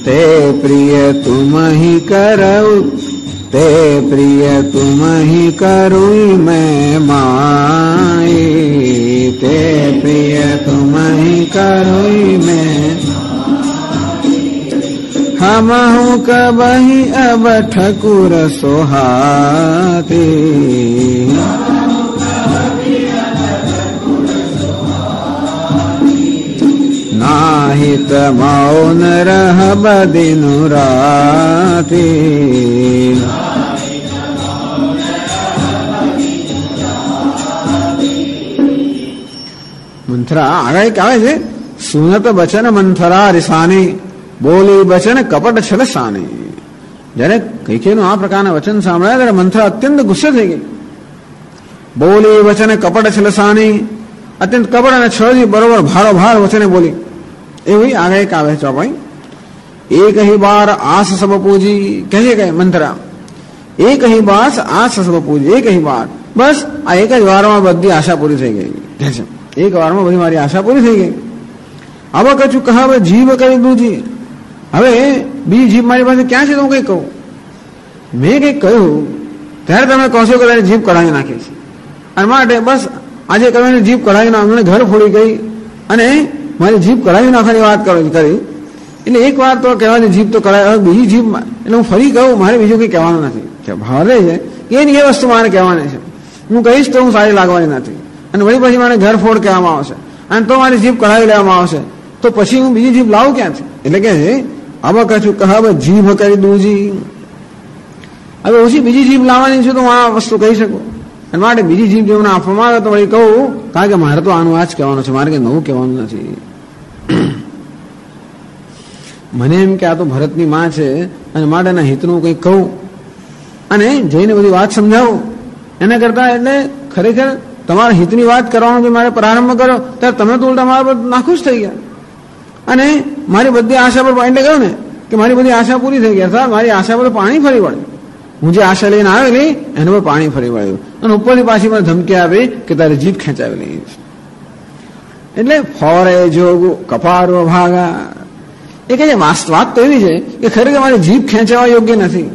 S1: ते प्रिय तुम ही करो, ते प्रिय तुम ही करूँ मैं माई, ते प्रिय तुम ही करूँ मैं, हम हूँ कबही अब ठकुर सोहाती, नाहित मौन रहब दिनु राती. મંથરા આગળ એક આવે છે, સુનત બચન મંથરા રીસાની, બોલી વચન કપટ છલસાની. જયારે કૈકેયીનું આ પ્રકારના વચન સાંભળ્યા ત્યારે મંથરા અત્યંત ગુસ્સે થઈ ગઈ. બોલી વચન કપટ છલસાની, અત્યંત કપટ અને છળથી બરોબર ભારો ભાર વચને બોલી. એવું આગળ એક આવે ચોપાઈ. એક ही बार आस सब पूजी, કહે કે મંથરા એક ही बार आस सब पूजी, એક ही बार, બસ આ એક જ વારમાં બધી આશા પૂરી થઈ ગઈ. કહે છે એક વારમાં બધી મારી આશા પૂરી થઈ ગઈ. હવે કશું કહા જીભ કરી દૂજી, હવે બીજી જીભ મારી પાસે ક્યાં છે તો હું કઈ કહું? મેં કઈક કહ્યું ત્યારે તમે કહો છો કે જીભ કઢાવી નાખી છે, અને માટે બસ આજે કહ્યું જીભ કઢાવી નાખીને ઘર ફોડી ગઈ અને મારી જીભ કઢાવી નાખવાની વાત કરી. એટલે એક વાર તો કહેવાની જીભ તો કઢાવી, બીજી જીભ એટલે હું ફરી કહું મારે બીજું કંઈ કહેવાનું નથી. ભારે છે એની એ વસ્તુ મારે કહેવાની છે, હું કહીશ તો હું સારી લાગવાની નથી, અને વળી પછી મારે ઘર ફોડ કહેવામાં આવશે. અને તો મારી જીભ કઢાવી લેવામાં આવશે, તો પછી હું બીજી જીભ લાવું ક્યાંથી? એટલે કે છે હવે કશું કહે જીભ કરી દૂજી, હવે ઓછી બીજી જીભ લાવવાની છે તો હું આ વસ્તુ કહી શકું. અને માટે બીજી જીભ જેમને આપવામાં આવે તો વળી કહું, કારણ કે મારે તો આનું આ જ કહેવાનું છે, મારે કંઈ નવું કહેવાનું નથી. મને એમ કે આ તો ભરતની માં છે અને માટે એના હિતનું કંઈક કહું અને જઈને બધી વાત સમજાવું, એના કરતા એટલે ખરેખર તમારા હિતની વાત કરવાનો જે મારે પ્રારંભ કર્યો ત્યારે તમે તો ઉલટા મારા પર નાખુશ થઈ ગયા અને મારી બધી આશા પર એટલે કહ્યું ને કે મારી બધી આશા પૂરી થઈ ગઈ, અર્થાત મારી આશા પર પાણી ફરી વળ્યું. હું જે આશા લઈને આવેલી એના પર પાણી ફરી વળ્યું અને ઉપરથી પાછી મને ધમકી આપી કે તારી જીભ ખેંચાવેલી. એટલે ફોરે જોગું કપારો ભાગા, એ કહે છે વાત તો એવી છે કે ખરેખર મારી જીભ ખેંચાવા યોગ્ય નથી.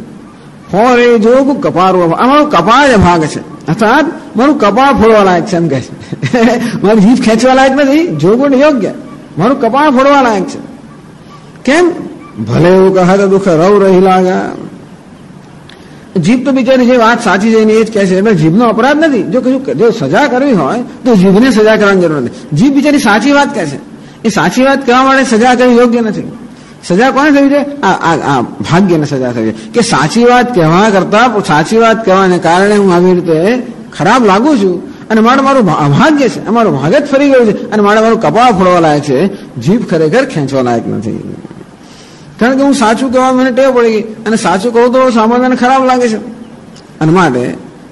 S1: ફોરે જોગું કપારો, આ મારો કપાળ જ ભાગ છે, અર્થાત મારું કપાળ ફોડવા લાયક છે એમ કહે છે. મારી જીભ ખેંચવા લાયક નથી, જોગું યોગ્ય, મારું કપાળ ફોડવા લાયક છે. કેમ? ભલે એવું કહે તો દુઃખ રવ રહી લાગા. જીભ તો બિચારી જે વાત સાચી છે એ જ કહે છે, એટલે જીભનો અપરાધ નથી. જો કશું જો સજા કરવી હોય તો જીભને સજા કરવાની જરૂર નથી. જીભ બિચારી સાચી વાત કહે છે, એ સાચી વાત કહેવા માટે સજા કરવી યોગ્ય નથી. સજા કોને થવી છે? આ ભાગ્યને સજા થવી છે કે સાચી વાત કહેવા કરતા સાચી વાત કહેવાને કારણે હું આવી રીતે ખરાબ લાગુ છું અને મારું અભાગ્ય છે, અમારું ભાગ્ય જ ફરી ગયું છે અને મારું કપાળ ફોડવા લાયક છે. જીભ ખરેખર ખેંચવા લાયક નથી, કારણ કે હું સાચું કહેવા મને ટેવ પડી ગઈ અને સાચું કહું તો સામાન્યને ખરાબ લાગે છે. અને માટે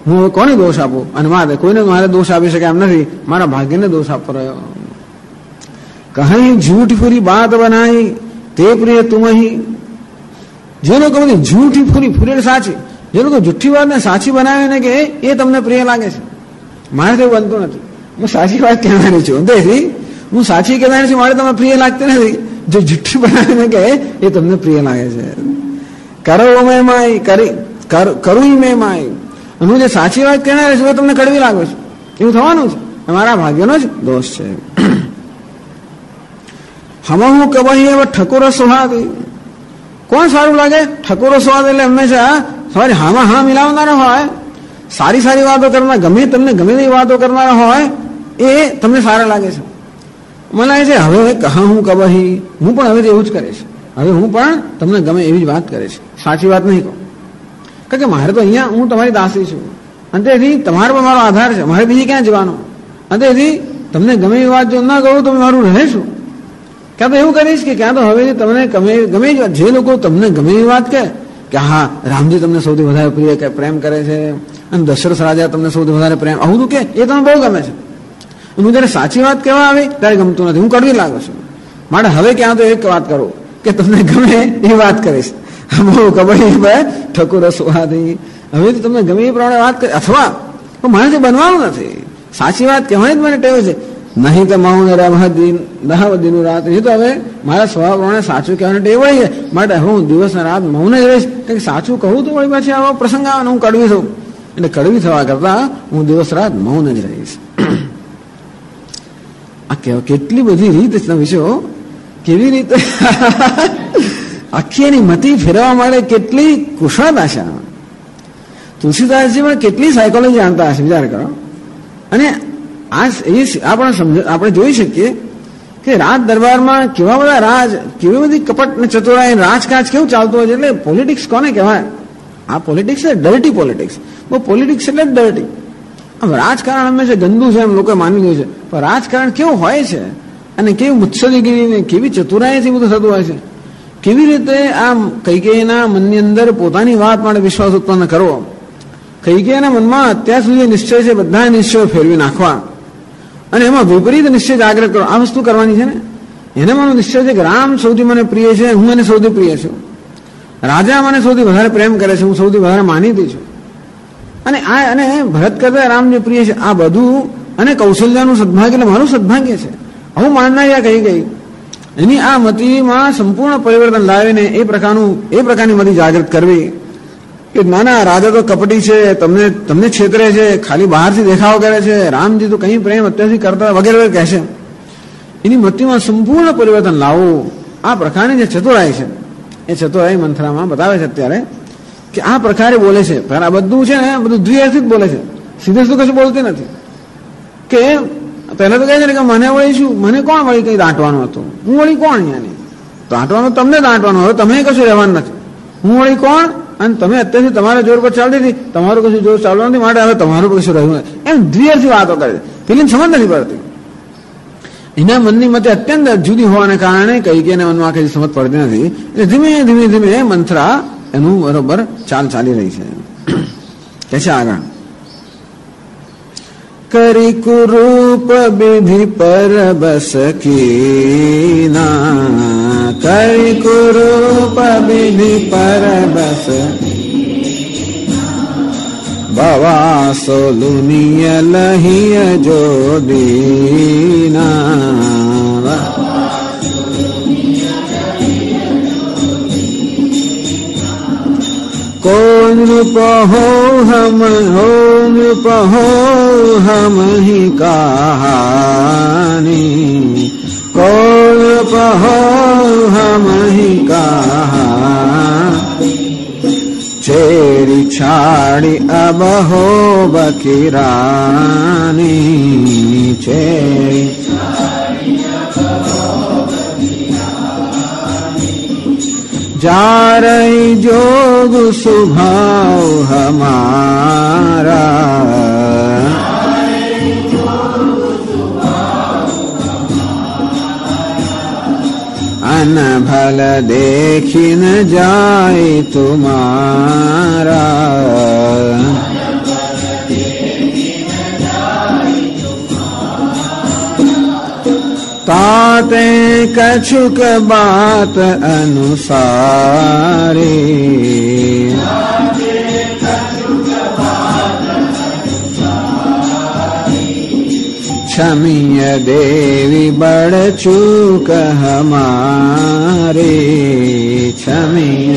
S1: હું કોને દોષ આપું? અને માટે કોઈને મારે દોષ આપી શકે એમ નથી, મારા ભાગ્યને દોષ આપવો રહ્યો. કહી झूठ पूरी बात बनाई તે પ્રિય તુમ હી. જે લોકો બધી જૂઠી ફૂરી સાચી, જે લોકો જુઠ્ઠી વાતને સાચી બનાવે ને કે એ તમને પ્રિય લાગે છે. મારે તો એવું બનતું નથી. હું સાચી વાત કહેવાની છું, તેથી હું સાચી કહેવાની છું, મારે તમને પ્રિય લાગતી નથી. જો જુઠ્ઠી બનાવીને કહે એ તમને પ્રિય લાગે છે. કરો મેં માય કરું મેં માય, હું જે સાચી વાત કહેનાર છું એ તમને કડવી લાગે છે, એવું થવાનું છે. મારા ભાગ્યનો જ દોષ છે. હમું કબહી હવે ઠકોરો સ્વાદ. કોણ સારું લાગે? ઠકોરો સ્વાદ એટલે હંમેશા સવારે હામાં હા મિલાવનારો હોય, સારી સારી વાતો કરનાર, તમને ગમે તેવી વાતો કરનારા હોય એ તમને સારા લાગે છે. મને લાગે છે હવે કહા હું કબહી, હું પણ હવે એવું જ કરીશ. હવે હું પણ તમને ગમે એવી જ વાત કરીશ, સાચી વાત નહીં કહું. કારણ કે મારે તો અહીંયા હું તમારી દાસી છું અને તેથી તમારા પર મારો આધાર છે, મારે બીજી ક્યાં જવાનો. અને તેથી તમને ગમે એવી વાત જો ના કહું તો મારું રહેશું. ક્યાં તો એવું કરીશ કે ક્યાં તો હવે તમને ગમે જે લોકો તમને ગમે એવી વાત કહે કે હા રામજી તમને સૌથી વધારે પ્રેમ કરે છે અને દશરથ રાજા તમને સૌથી વધારે પ્રેમ, આવું તું કે એ તમને બહુ ગમે છે. હું જયારે સાચી વાત કહેવા આવી ત્યારે ગમતું નથી, હું કડવી લાગુ છું. માટે હવે ક્યાં તો એક વાત કરું કે તમને ગમે એ વાત કરીશ. બહુ કબડ્ડી પર ઠકુર સ્વાદી, હવે તો તમને ગમે એ પ્રમાણે વાત કરી, અથવા મારાથી બનવાનું નથી. સાચી વાત કહેવાની જ મને ટેવ છે. નહીં તો મૌન દહ દિન રાત, એ તો હવે મારા સ્વભાવ પ્રમાણે સાચું કહેવાની ટેવ વળી છે. માટે હું દિવસ રાત મૌન જ રહીશ. કે સાચું કહું તો વળી પાછી આવો પ્રસંગ આવે ને હું કડવી થઉં, એટલે કડવી થવા કરતા હું દિવસ રાત મૌન જ રહીશ. આ કેટલી બધી રીત વિશે, કેવી રીતે આખી એની મતી ફેરવા માટે કેટલી કુશળતા છે. તુલસીદાસજી પણ કેટલી સાયકોલોજી જાણતા હશે, વિચાર કરો. અને આપણે જોઈ શકીએ કે રાજ દરબારમાં કેવા બધા રાજ, કેવી બધી કપટ ને ચતુરાઈ, રાજકાજ કેવું ચાલતું હોય છે. એટલે પોલિટિક્સ કોને કહેવાય? આ પોલિટિક્સ છે ડર્ટી પોલિટિક્સ. બહુ પોલિટિક્સ એટલે ડર્ટી. આમ રાજકારણ હંમેશા ગંદુ છે એમ લોકો માની લે છે, પણ રાજકારણ કેવું હોય છે અને કેવી મુત્સદીગીરી, કેવી ચતુરાઈથી બધું થતું હોય છે. કેવી રીતે આમ કૈકેયીના મનની અંદર પોતાની વાત માટે વિશ્વાસ ઉત્પન્ન કરવો, કૈકેયીના મનમાં અત્યાર સુધી નિશ્ચય છે બધા નિશ્ચયો ફેરવી નાખવા અને એમાં વિપરીત નિશ્ચય જાગૃત કરો. આ વસ્તુ કરવાની છે ને. એને મારો નિશ્ચય છે કે રામ સૌથી મને પ્રિય છે, હું એને સૌથી પ્રિય છું. રાજા મને સૌથી વધારે પ્રેમ કરે છે, હું સૌથી વધારે માનીતી છું. અને ભરત કરતા રામ જે પ્રિય છે આ બધું, અને કૌશલ્યાનું સદભાગ્ય એટલે મારું સદભાગ્ય છે, આવું માનનારી કહી ગઈ. એની આ મતિમાં સંપૂર્ણ પરિવર્તન લાવીને એ પ્રકારની મતિ જાગૃત કરવી કે નાના રાજા તો કપટી છે, તમને છેતરે છે, ખાલી બહારથી દેખાવ કરે છે, રામજી તો કઈ પ્રેમ અત્યારથી કરતા વગેરે કહે છે. એની મતિમાં સંપૂર્ણ પરિવર્તન લાવવું, આ પ્રકારની જે ચતુરાઈ છે એ ચતુરાઈ મંથરામાં બતાવે છે અત્યારે કે આ પ્રકારે બોલે છે. આ બધું છે ને બધું દ્વિઅર્થી જ બોલે છે, સીધે સીધું કશું બોલતી નથી. કે પહેલા તો કહે છે કે મને વળી શું, મને કોણ વળી કઈ દાંટવાનું હતું, હું વળી કોણ અહીંયાની, દાંટવાનું તમને દાંટવાનું, હવે તમે કશું રહેવાનું નથી, હું વળી કોણ, અને તમે અત્યારથી તમારા જોર પર ચાલતી હતી, તમારું કશું જોર ચાલવાનું નથી, માટે હવે તમારું કશું રહ્યું એમ દ્વિઅર્થી વાતો કરે છે. પેલી સમજ નથી પડતી, એના મનની મતે અત્યંત જુદી હોવાને કારણે કૈકેયીના મનમાં કઈ સમજ પડતી નથી. એટલે ધીમે ધીમે ધીમે મંથરા એનું બરોબર ચાલી રહી છે. કે છે આગળ, કરી કુરૂપ વિધિ પર બસ કીના, કરી કુરૂપ વિધિ પર બસ ભવાસો લુનિય લહિય જો દીના, को नृप हो हम ही कहानी, को नृप हो हम ही कहा, छेड़ी छाड़ी अब हो बकीरानी, छेड़ी जा रही जोग स्वभाव हमारा, अनभल देखी न जाए तुम्हारा, ताते कछुक बात अनुसारी, क्षमीय देवी बड़ चूक हमारी, क्षमीय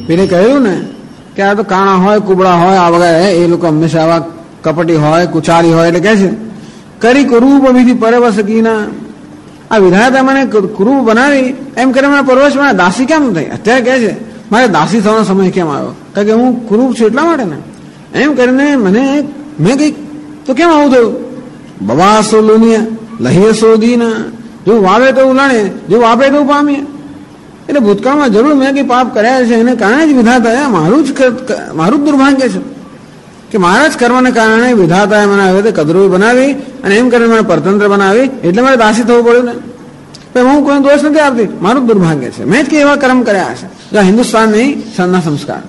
S1: પેલે કહ્યું ને કે આ તો કાણા હોય, કુબડા હોય, આ વગેરે એ લોકો હંમેશા આવા કપટી હોય, કુચારી હોય. એટલે કે છે કરી કુરૂપ વિધિ પરવશ કીના, આ વિધાતા મને કુરૂપ બનાવી એમ કરીને મને પરવશ બનાવે, દાસી કેમ થઈ? અત્યારે કહે છે મારે દાસી થવાનો સમય કેમ આવ્યો, કારણ કે હું કુરૂપ છું એટલા માટે ને, એમ કરીને મને મેં કઈક તો કેમ આવું થયું? બવાસો લુનિયા લહિય સોદીના, જો વાવે તો ઉલાણે, જો વાપે તો પામીએ. એટલે ભૂતકાળમાં જરૂર મેં કઈ પાપ કર્યા છે, એને કારણે જ વિધાતા મારું જ દુર્ભાગ્ય છે કે મારા જ કર્મને કારણે વિધાતાએ મને હવે કદરૂ બનાવી અને એમ કરીને મને પરતંત્ર બનાવી, એટલે મારે દાસી થવું પડ્યું ને. હું કોઈ દોષ નથી આપતી, મારું જ દુર્ભાગ્ય છે, મેં જ કે એવા કર્મ કર્યા છે. હિન્દુસ્તાનની સરના સંસ્કાર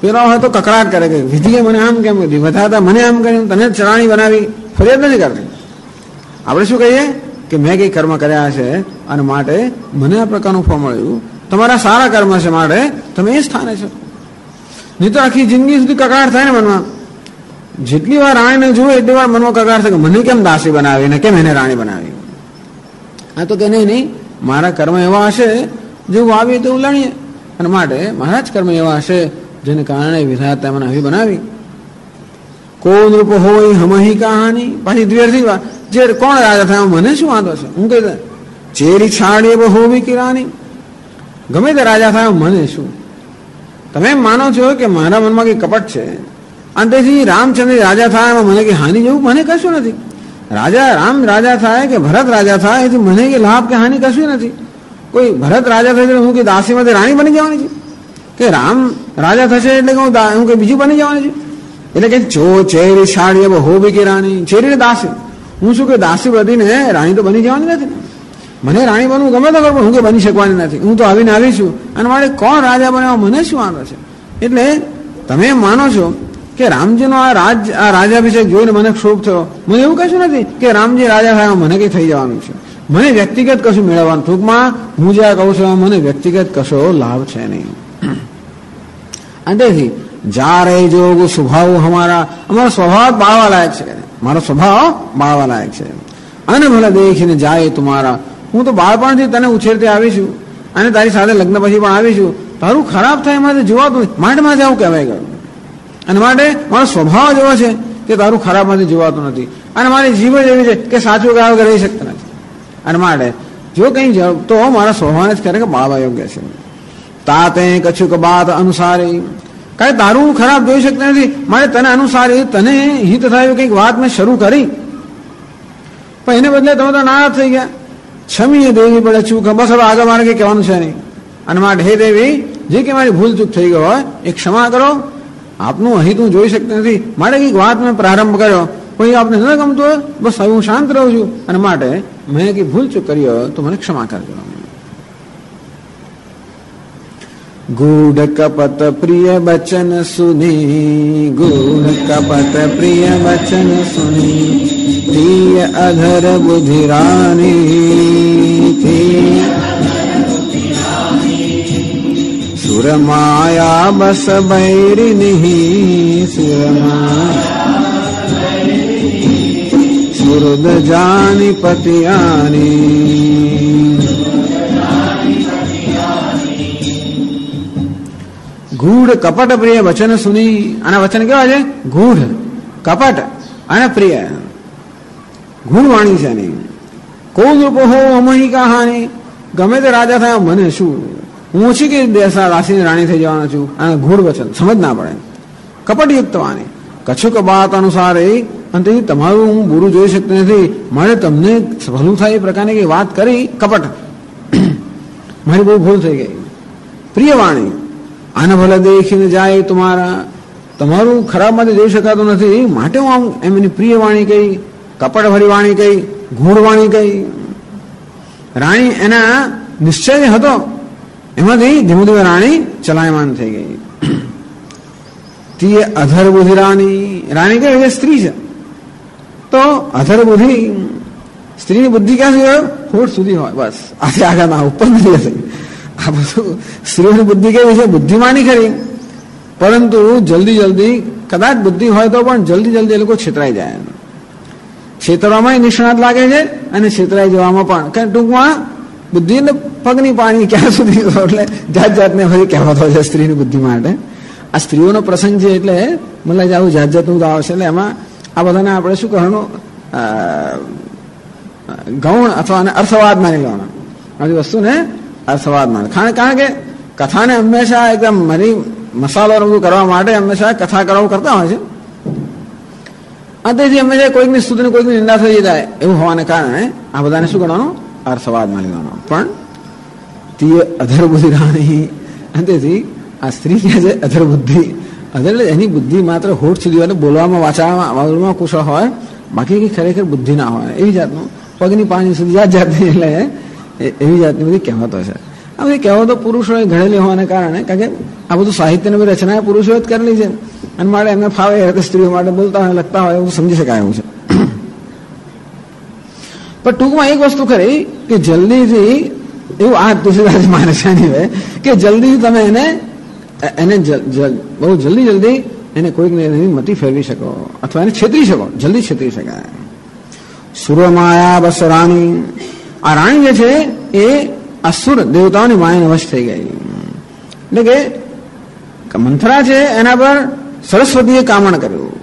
S1: પેલા હોય તો કકડાટ કરે કે વિધિએ મને આમ કેમ કીધી, વિધાતા મને આમ કર્યું, તને ચરાણી બનાવી, ફરિયાદ નથી કરતી. આપણે શું કહીએ કે મેં કઈ કર્મ કર્યા છે અને માટે મને આ પ્રકારનું ફળ મળ્યું, તમારા સારા કર્મ છે માટે તમે એ સ્થાને છો. નહીં તો આખી જિંદગી સુધી કકડાટ થાય ને મનમાં. જેટલી વાર રાણીને જોવે એટલી વાર મનમાં કકડાટ થાય કે મને કેમ દાસી બનાવી ને કેમ એને રાણી બનાવી. આ તો કે નહીં, મારા કર્મ એવા હશે જેવું આવી તેવું લણીએ, અને માટે મારા જ કર્મ એવા હશે જેને કારણે વિધાતા મને આવી બનાવી. કોણ રૂપ હોય હમહી કહાની, પાછી દ્વેરથી વાત, જે કોણ રાજા થાય મને શું વાંધો છે? હું કહી ચેરી છાડી હોવી કિરાની, ગમે તે રાજા થાય મને શું? તમે એમ માનો છો કે મારા મનમાં કઈ કપટ છે અને તેથી રામચંદ્ર રાજા થાય એમાં મને કઈ હાનિ જેવું મને કશું નથી. રામ રાજા થાય કે ભરત રાજા થાય એથી મને કઈ લાભ કે હાનિ કશું નથી. કોઈ ભરત રાજા થશે હું કે દાસીમાંથી રાણી બની જવાની છે, કે રામ રાજા થશે એટલે કે હું કઈ બીજું બની જવાની છે? એટલે કે ચો ચેરી છાડી હોવી કે રાણી, ચેરી દાસી, હું શું કે દાસી બધીને રાણી તો બની જવાની નથી. મને રાણી બનવું ગમે તો હું કે બની શકવાની નથી, હું તો આવીને આવી છું, અને મારે કોણ રાજા બને મને શું વાંધો છે? એટલે તમે માનો છો કે રામજીનો આ રાજાભિષેક જોઈને મને ક્ષોભ થયો, મને એવું કશું નથી કે રામજી રાજા થાય મને કઈ થઈ જવાનું છે, મને વ્યક્તિગત કશું મેળવવાનું. ટૂંકમાં હું જે કહું છું મને વ્યક્તિગત કશો લાભ છે નહીં. અંતેથી જા રે જોગ સ્વભાવ અમારો સ્વભાવ બાળવા લાયક છે, મારો સ્વભાવ બાળવા લાયક છે. અને ભલે દેખીને જાય તુમારા, હું તો બાળપણથી તને ઉછેરતી આવી છું અને તારી સાથે લગ્ન પછી પણ આવી છું, તારું ખરાબ થાય એમાંથી જોવાતું માટે માથે આવું કહેવાય ગયું. અને માટે મારો સ્વભાવ એવો છે કે તારું ખરાબમાંથી જોવાતું નથી, અને મારી જીવ જ એવી છે કે સાચું કયા વગર રહી શકતા નથી. અને માટે જો કંઈ તો મારા સ્વભાવને જ કરે કે બાળવા યોગ્ય છે. તાતે કછુક બાત અનુસારી, કારણ તારું હું ખરાબ જોઈ શકતા નથી, મારે તને અનુસાર તને હિત થાય કંઈક વાત મેં શરૂ કરી, પણ એને બદલે તમે તો નારાજ થઈ ગયા. ક્ષમીએ દેવી પડે ચૂક, બસ હવે આગળ મારે કંઈ કહેવાનું છે નહીં. અને માટે હે દેવી, જે કે મારી ભૂલ ચૂક થઈ ગયો હોય એ ક્ષમા કરો, આપનું અહિત હું જોઈ શકતો નથી, માટે કંઈક વાત મેં પ્રારંભ કર્યો, કોઈ આપને ન ગમતું હોય બસ હવે હું શાંત રહું છું, અને માટે મેં કંઈક ભૂલ ચૂક કરી હોય તો મને ક્ષમા કરજો. ગૂઢ કપટ પ્રિય બચન સુની, ગૂઢ કપટ પ્રિય બચન સુની, પ્રિય અધર બુધિરાની, સુરમાયા બસ બૈરિની, સુરદ જાની પતિયાની. ગૂઢ કપટ પ્રિય વચન સુની, આના વચન કેવા છે? ગૂઢ, કપટ અને પ્રિય. ગૂઢ વાણી છે નહીં. કોદૃપ હો અમહી કહાની, ગમે તે રાજા થયા મને શું, હું ઓછી કે રાશિની રાણી થઈ જવાનો છું. અને ગૂઢ વચન સમજ ના પડે. કપટયુક્ત વાણી, કશુક બાત અનુસાર અને તમારું હું બુરું જોઈ શકતો નથી, મારે તમને ભલું થાય એ પ્રકારની કઈ વાત કરી, કપટ, મારી બહુ ભૂલ થઈ ગઈ. પ્રિય વાણી, આને ભલે દેખીને જાય તમારા, તમારું ખરાબમાંથી જોઈ શકાતું નથી, માટે હું આમ એમ એની પ્રિય વાણી કહી, કપટ ભરી વાણી કહી, ગૂઢ વાણી કહી. રાણી એના નિશ્ચય હતો એમાંથી ધીમે ધીમે રાણી ચલાયમાન થઈ ગઈ. તે અધર બુદ્ધિ રાણી, રાણી કે સ્ત્રી છે તો અધર બુદ્ધિ, સ્ત્રીની બુદ્ધિ ક્યાંથી હોય? હોઠ સુધી હોય, બસ આથી આગળ ના ઉપર નથી જતી. આ બધું સ્ત્રીઓની બુદ્ધિ કેવી છે? બુદ્ધિમાની ખરી, પરંતુ જલ્દી જલ્દી કદાચ બુદ્ધિ હોય તો પણ જલ્દી જલ્દી એ લોકો છેતરાઈ જાય. છેતરવામાં નિષ્ણાત લાગે છે અને છેતરાઈ જવામાં પણ. કારણ ટૂંકમાં બુદ્ધિ ને પગની પાણી ક્યાં સુધી, એટલે જાત જાતને બધી કહેવતો છે સ્ત્રીની બુદ્ધિ માટે. આ સ્ત્રીઓનો પ્રસંગ છે એટલે મને આવું જાત જાતનું આવશે, એટલે એમાં આ બધાને આપણે શું કહેવાનું, ગૌણ અથવા અર્થવાદ માની લેવાના. આ બધી વસ્તુને અર્થવાદ માને. કારણ કે કથાને હંમેશા એકદમ મરી મસાલો બધું કરવા માટે હંમેશા કથા કરાવું કરતા હોય છે. તેથી હંમેશા કોઈકની સ્તુતિને કોઈકની નિંદા થઈ જાય એવું હોવાને કારણે આ બધાને શું કરવાનું? અર્થવાદ માની લેવાનો. પણ તે અધર બુદ્ધિ રાણી, અને તેથી આ સ્ત્રી કહે છે અધર બુદ્ધિ. અધર એટલે એની બુદ્ધિ માત્ર હોઠ સુધી હોય, બોલવામાં વાંચવામાં કુશળ હોય, બાકી કઈ ખરેખર બુદ્ધિ ના હોય. એવી જાતનું પગની પાણી સુધી જાત જાતની, એટલે એવી જાતની બધી કહેવતો છે. આ બધી કહેવતો પુરુષોએ ઘડેલી હોવાને કારણે, કારણ કે આ બધું સાહિત્યની બધી રચના પુરુષોએ જ કરેલી છે, અને માટે એમને ફાવે સ્ત્રીઓ માટે બોલતા હોય, લખતા હોય એવું સમજી શકાય એવું છે. પણ ટૂંકમાં એક વસ્તુ ખરી કે જલ્દીથી એવું આ તુલસીદાસ માને છે કે જલ્દી તમે એને બહુ જલ્દી એને કોઈકને મતી ફેરવી શકો અથવા એને છેતરી શકો, જલ્દી છેતરી શકાય. સુરમાયા બસ રાણી, આ રાણી જે છે એ અસુર દેવતાઓની માયાને વશ થઈ ગઈ. એટલે કે મંથરા છે એના પર સરસ્વતીએ કામણ કર્યું,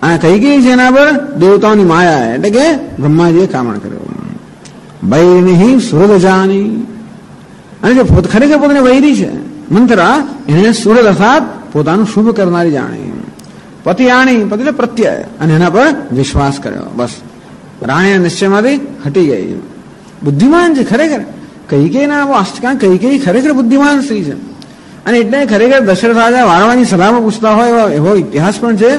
S1: અને કઈ ગઈ છે એના પર દેવતાઓની માયા, એટલે કે બ્રહ્માજીએ કામણ કર્યું. વૈરી સુરદ જાની, અને જે ખરેખર પોતાને વૈરી છે મંથરા, એને સુરદ અર્થાત પોતાનું શુભ કરનારી જાણી. પતિયાણી, પતિ એટલે પ્રત્યય, અને એના પર વિશ્વાસ કર્યો. બસ રાણીના નિશ્ચયમાંથી હટી ગઈ. બુદ્ધિમાન છે ખરેખર. કૈકેયીના વાસ્તવિક કૈકેયી ખરેખર બુદ્ધિમાન સ્ત્રી છે, અને એટલે ખરેખર દશરથ રાજા વારવાની સલાહમાં પૂછતા હોય એવો ઇતિહાસ પણ છે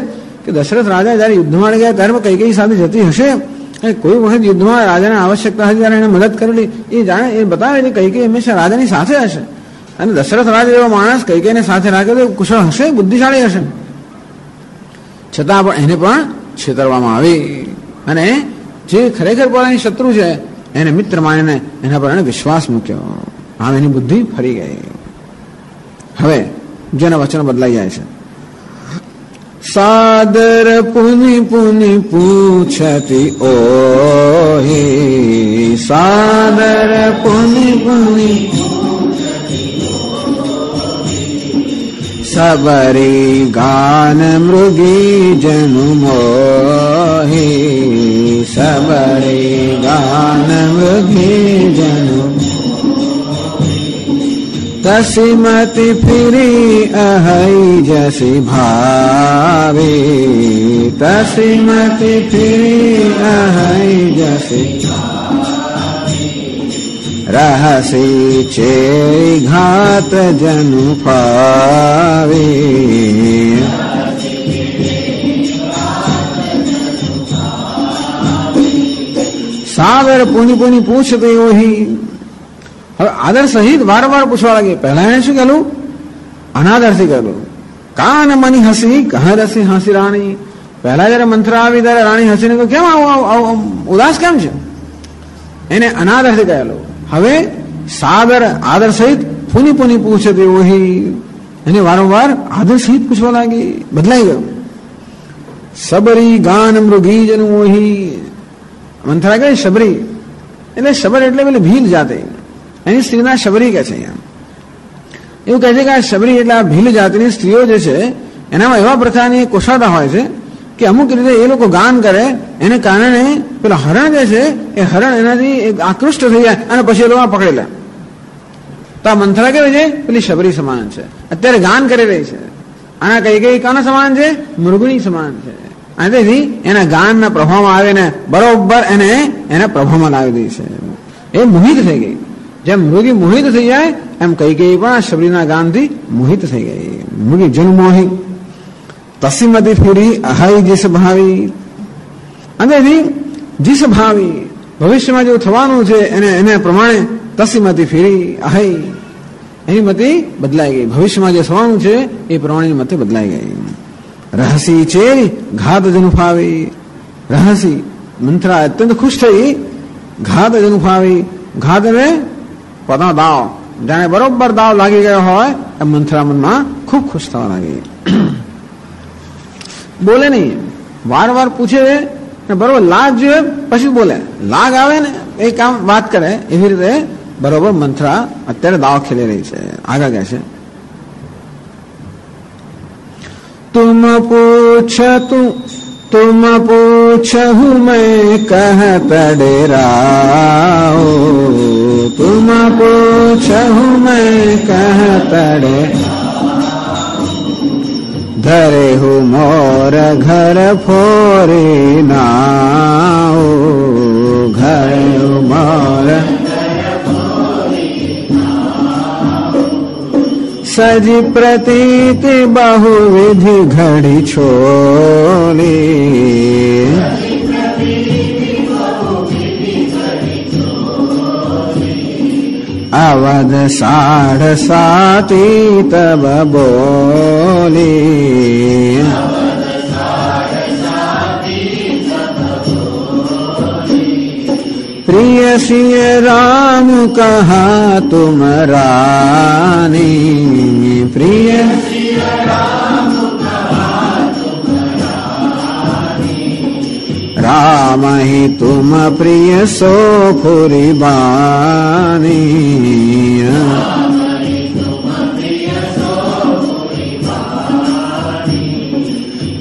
S1: કે દશરથ રાજા જયારે યુદ્ધમાં ગયા ત્યારે કૈકેયી સાથે જતી હશે, કોઈ વખત યુદ્ધમાં રાજાને આવશ્યકતા હતી ત્યારે એને મદદ કરેલી, એ જાણે, એ બતાવે છે કૈકેયી હંમેશા રાજાની સાથે હશે. અને દશરથ રાજા એવો માણસ કૈકેયીને સાથે રાખે તો કુશળ હશે, બુદ્ધિશાળી હશે, છતાં પણ એને પણ છેતરવામાં આવી, અને જે ખરેખર પોતાની શત્રુ છે એને મિત્ર માનીને એના પર એને વિશ્વાસ મૂક્યો. આમ એની બુદ્ધિ ફરી ગઈ. હવે જેના વચનો બદલાઈ જાય છે. સાદર પુનિ પુનિ પૂછતી ઓહી, સાદર પુનિ પુનિ સબરી ગાન મૃગી જનુ મોહી, સબરી ગાન મૃગી જનુ तसी मति फिरी अहै जसी भावे, तसी मति फिरी अहै जसी रहसी चेरी घात जनु पावे। सागर पूनी पूनी पूछते वही। હવે આદર સહિત વારંવાર પૂછવા લાગે. પહેલા એને શું કહેલું? અનાદરથી કહેલું. કાન મની હસી કહ રસી હસી રાણી. પહેલા જયારે મંત્ર આવી ત્યારે રાણી હસીને તો કેમ ઉદાસ કેમ છે? એને અનાદરથી કહેલું. હવે સાદર આદર સહિત પૂની પૂની પૂછતે વહી. એને વારંવાર આદર સહિત પૂછવા લાગી. બદલાઈ ગયું. સબરી ગાન મૃગી જનું વહી. મંથરા કહે શબરી એટલે શબર એટલે પેલી ભીલ જાતે. એની સ્ત્રીના શબરી કહે છે. એવું કહે છે કે આ શબરી એટલે આ ભીલ જાતિની સ્ત્રીઓ જે છે એનામાં એવા પ્રકારની કુશળતા હોય છે કે અમુક રીતે એ લોકો ગાન કરે એને કારણે પેલા હરણ જે છે એ હરણ એનાથી આકૃષ્ટ થઈ જાય અને પછી એ લોકો પકડી લે. તો આ મંથરા કેવી છે? પેલી શબરી સમાન છે. અત્યારે ગાન કરી રહી છે. આના કઈ કાના સમાન છે? મૃગની સમાન છે. અને તેથી એના ગાનના પ્રભાવમાં આવીને બરોબર એને એના પ્રભાવમાં લાવી દે છે. એ મોહિત થઈ ગઈ. જેમ મૃગી મોહિત થઈ જાય એમ કઈ પણ શબરીના ગાનથી મોહિત થઈ ગઈ. મૃગી જનમોહી તસીમતી ફેરી અહાઈ જીસ ભાવી. અને જીસ ભાવી ભવિષ્યમાં જેવું થવાનું છે એને પ્રમાણે તસીમતી ફેરી અહાઈ એની મતી બદલાઈ ગઈ. ભવિષ્યમાં જે થવાનું છે એ પ્રમાણેની મતી બદલાઈ ગઈ. રહસી ચેરી ઘાત જનુફાવી. રહસી મંથરા અત્યંત ખુશ થઈ. ઘાત જનુફાવી ઘાત ને પોતાનો દાવ જાણે બરોબર દાવ લાગી ગયો હોય એમ મંથરા મનમાં ખૂબ ખુશ થવા લાગી. બોલે નહીં, વારંવાર પૂછે બરોબર લાગ જોઈએ પછી બોલે. લાગ આવે ને એ કામ વાત કરે એવી રીતે બરોબર મંથરા અત્યારે દાવ ખેલી રહી છે. આગળ કહે છે तुम पूछहु मैं कहत डेराओ, तुम पूछहु मैं कहत धरे हूँ मोर घर फोरे नाओ, घर मोर सजी प्रतीति बहुविधि घड़ी छोली, अवध साढ़ साती तब बोली, प्रिय सिय राम कहा तुम रानी, प्रिय सिय राम कहा तुम रानी, राम ही तुम प्रिय सो फुरी बानी,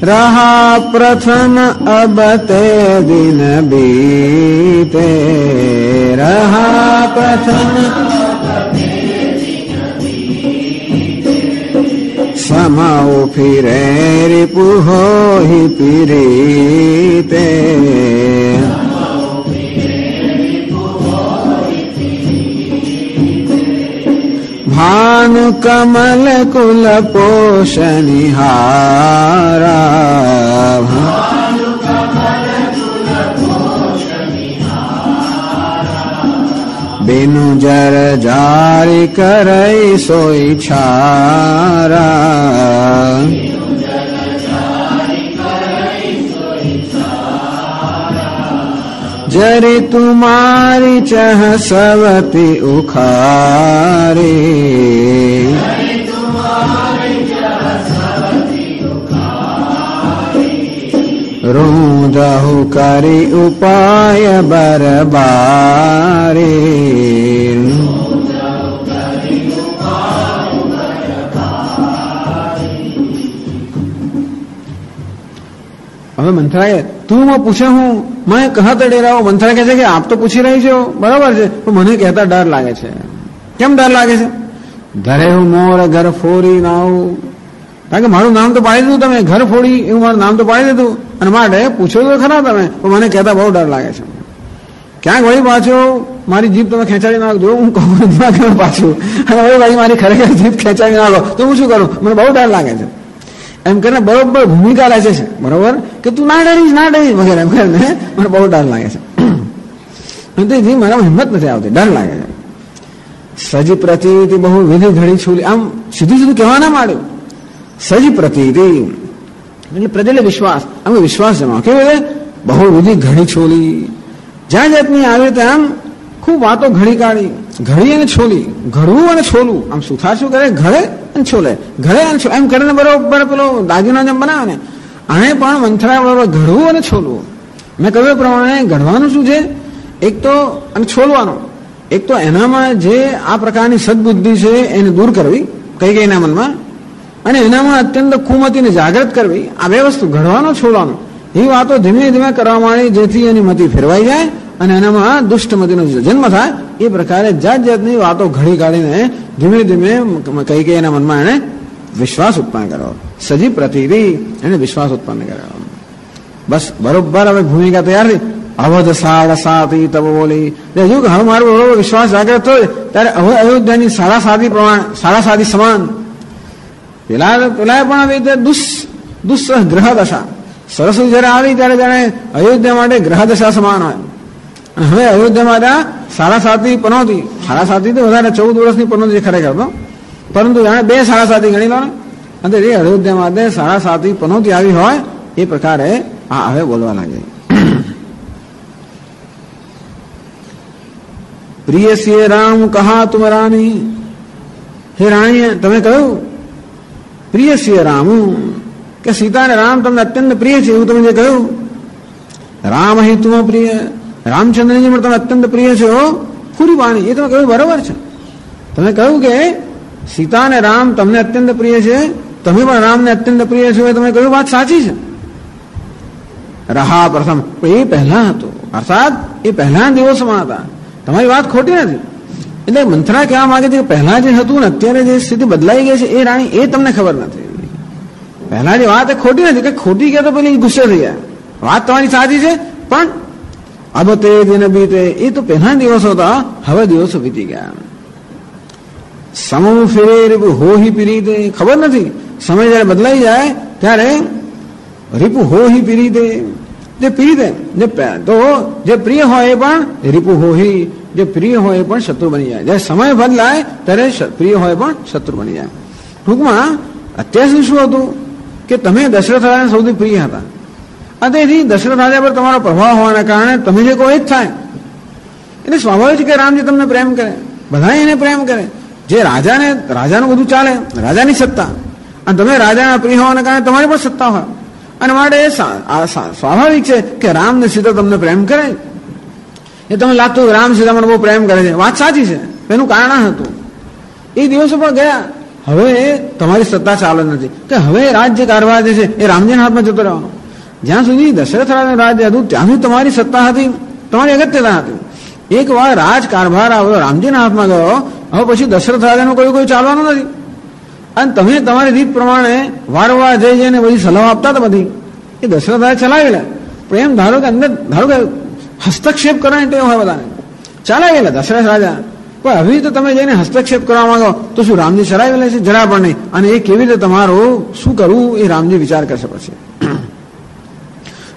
S1: रहा प्रथम अब ते दिन बीते, रहा प्रथम समाओ फिरे रिपु होहि पीरीते, भानु कमल कुल पोषनिहारा, बिनु जर जारी करई सोई छारा, जरी तुम्हारी चह सवती उखारी, रूंदहु करी उपाय बरबारी, હવે મંથરાએ તું પૂછે હું મેં કહા તો ડેરાઓ. મંથરા કહે છે કે આપ તો પૂછી રહી છો બરાબર છે પણ મને કહેતા ડર લાગે છે. કેમ ડર લાગે છે? ધરે હું મોર ઘર ફોરી નાવ, કારણ કે મારું નામ તો પાડી દીધું તમે, ઘર ફોડી એવું મારું નામ તો પાડી દીધું, અને માટે પૂછો તો ખરા તમે, પણ મને કહેતા બહુ ડર લાગે છે. ક્યાંક વળી પાછો મારી જીભ તમે ખેંચાવી નાખો, હું કહું પાછું, અને વળી ભાઈ મારી ખરેખર જીભ ખેંચાવી નાખો તો હું શું કરું, મને બહુ ડર લાગે છે. એમ કરીને બરોબર ભૂમિકા લે છે, બરોબર, કે તું ના ડરીશ વગેરે એમ કરીને મને બહુ ડર લાગે છે. તેથી મારામાં હિંમત નથી આવતી, ડર લાગે છે. સજી પ્રતીતિ બહુ વિધિ ઘડી છૂલી, આમ સીધું સીધું કહેવા ના માંડ્યું. સજી પ્રતીતિ એટલે પ્રજેલે વિશ્વાસ, અમે વિશ્વાસ જમાવો કેવું બહુ વિધિ ઘડી છોલી, જ્યાં જાતની આવી ત્યાં આમ ખૂબ વાતો ઘડી કાઢી, ઘડી અને છોલી, ઘડવું અને છોલું, આમ સુથાર શું કરે, ઘડે અને છોલે, ઘડે અને એમ કરીને બરોબર પેલો દાગીના જેમ બનાવે ને, આને પણ મંથરા બરોબર ઘડવું અને છોલવું. મેં કહ્યું પ્રમાણે ઘડવાનું શું છે, એક તો અને છોલવાનું, એક તો એનામાં જે આ પ્રકારની સદબુદ્ધિ છે એને દૂર કરવી કઈ કઈના મનમાં, અને એનામાં અત્યંત કુમતીને જાગૃત કરવી, આ બે વસ્તુ ઘડવાનો છોડવાનો, એ વાતો ધીમે ધીમે કરવા માંડી જેથી એની મતિ ફેરવાઈ જાય અને એનામાં દુષ્ટમતીનો જન્મ થાય. એ પ્રકારે જાત જાતની વાતો ઘડી કાઢીને ધીમે ધીમે કઈ કઈ એના મનમાં એને વિશ્વાસ ઉત્પન્ન કર્યો. સજી પ્રતિથી એને વિશ્વાસ ઉત્પન્ન કર્યો. બસ બરોબર હવે ભૂમિકા તૈયાર થઈ. અવધ સાડા સાતી તબ બોલી, જો હવે મારો બરોબર વિશ્વાસ જાગૃત થયો ત્યારે હવે અયોધ્યાની સાડા સાદી સમાન પેલા પણ આવી રીતે દુસ્સહ ગ્રહ દશા, સરસ્વતી જયારે આવી ત્યારે જાણે અયોધ્યા માટે ગ્રહ દશા સમાન હોય. અને હવે અયોધ્યામાં સાડા સાતી પનોતી, સાડા સાતી તો વધારે 14 વર્ષની પનોતી ખરેખર તો, પરંતુ જાણે 2 સાડા સાતી ગણી લો ને, અને એ અયોધ્યા માટે સાડા સાતી પનોતી આવી હોય એ પ્રકારે આ હવે બોલવા લાગે. પ્રિય સિંહ રામ કહા તુમ રાની, હે રાણીએ તમે કહ્યું પ્રિય સિંહ રામ, કે સીતા અને રામ તમને અત્યંત પ્રિય છે એવું તમે જે કહ્યું. રામ હિ તુમ પ્રિય, રામચંદ્રજી પણ તમે અત્યંત પ્રિય છે હો. પૂરી વાણી એ તમે કહ્યું બરોબર છે. તમે કહ્યું કે સીતા અને રામ તમને અત્યંત પ્રિય છે, તમે પણ રામને અત્યંત પ્રિય છો, એ તમે કહ્યું વાત સાચી છે. રહા પ્રથમ એ પહેલા હતું, અર્થાત એ પહેલા દિવસોમાં હતા, તમારી વાત ખોટી નથી. એટલે મંથરા કહેવા માંગે છે કે પહેલા જે હતું ને અત્યારે જે સ્થિતિ બદલાઈ ગઈ છે એ રાણી એ તમને ખબર નથી. પહેલા જે વાત એ ખોટી નથી, કે ખોટી કે તો પેલી ગુસ્સે થઈ જાય, વાત તમારી સાચી છે, પણ અબ તે દિન બીતે એ તો પહેલા દિવસો હતા, હવે દિવસો વીતી ગયા. સમૂહ ફેરે હોહી પીરીતે, ખબર નથી સમય જયારે બદલાઈ જાય ત્યારે રીપુ હોહી પીરીતે, જે પીરીતે તો જે પ્રિય હોય એ પણ રીપુ હોહી, જે પ્રિય હોય એ પણ શત્રુ બની જાય. જ્યારે સમય બદલાય ત્યારે પ્રિય હોય પણ શત્રુ બની જાય. ટૂંકમાં અત્યાર સુધી શું હતું કે તમે દશરથ રાજાને સૌથી પ્રિય હતા, અને તેથી દશરથ રાજા પર તમારો પ્રભાવ હોવાના કારણે તમે જે કહો એ જ થાય. એટલે સ્વાભાવિક છે કે રામજી તમને પ્રેમ કરે, બધા એને પ્રેમ કરે. જે રાજાનું બધું ચાલે, રાજાની સત્તા, અને તમે રાજાના પ્રિય હોવાના કારણે તમારી પણ સત્તા હોય, અને માટે સ્વાભાવિક છે કે રામ ને સીતા તમને પ્રેમ કરે. એ તમને લાગતું રામ સીતા મને બહુ પ્રેમ કરે છે, વાત સાચી છે, એનું કારણ હતું. એ દિવસો પણ ગયા, હવે તમારી સત્તા ચાલે નથી, કે હવે રાજ્ય કારભાર જે છે એ રામજીના હાથમાં જતો રહેવાનો. જ્યાં સુધી દશરથ રાજાનું રાજ્ય હતું ત્યાં સુધી તમારી સત્તા હતી, તમારી અગત્યતા હતી. એક વાર રાજ કારભાર આવ્યો, રામજીના હાથમાં ગયો, હવે પછી દશરથ રાજાનું કોઈ ચાલવાનું નથી. અને તમે તમારી રીત પ્રમાણે વારંવાર જઈ જઈને બધી સલાહ આપતા હતા બધી, એ દશરથ રાજા ચલાવી લે. પણ એમ ધારો કે હસ્તક્ષેપ કરવાની ટેવ હોય બધાને, ચલાવી લે દશરથ રાજા. પણ હવે તો તમે જઈને હસ્તક્ષેપ કરવા માંગો તો શું રામજી ચલાવી લે છે? જરા પણ નહીં. અને એ કેવી રીતે તમારું શું કરવું એ રામજી વિચાર કરશે પછી.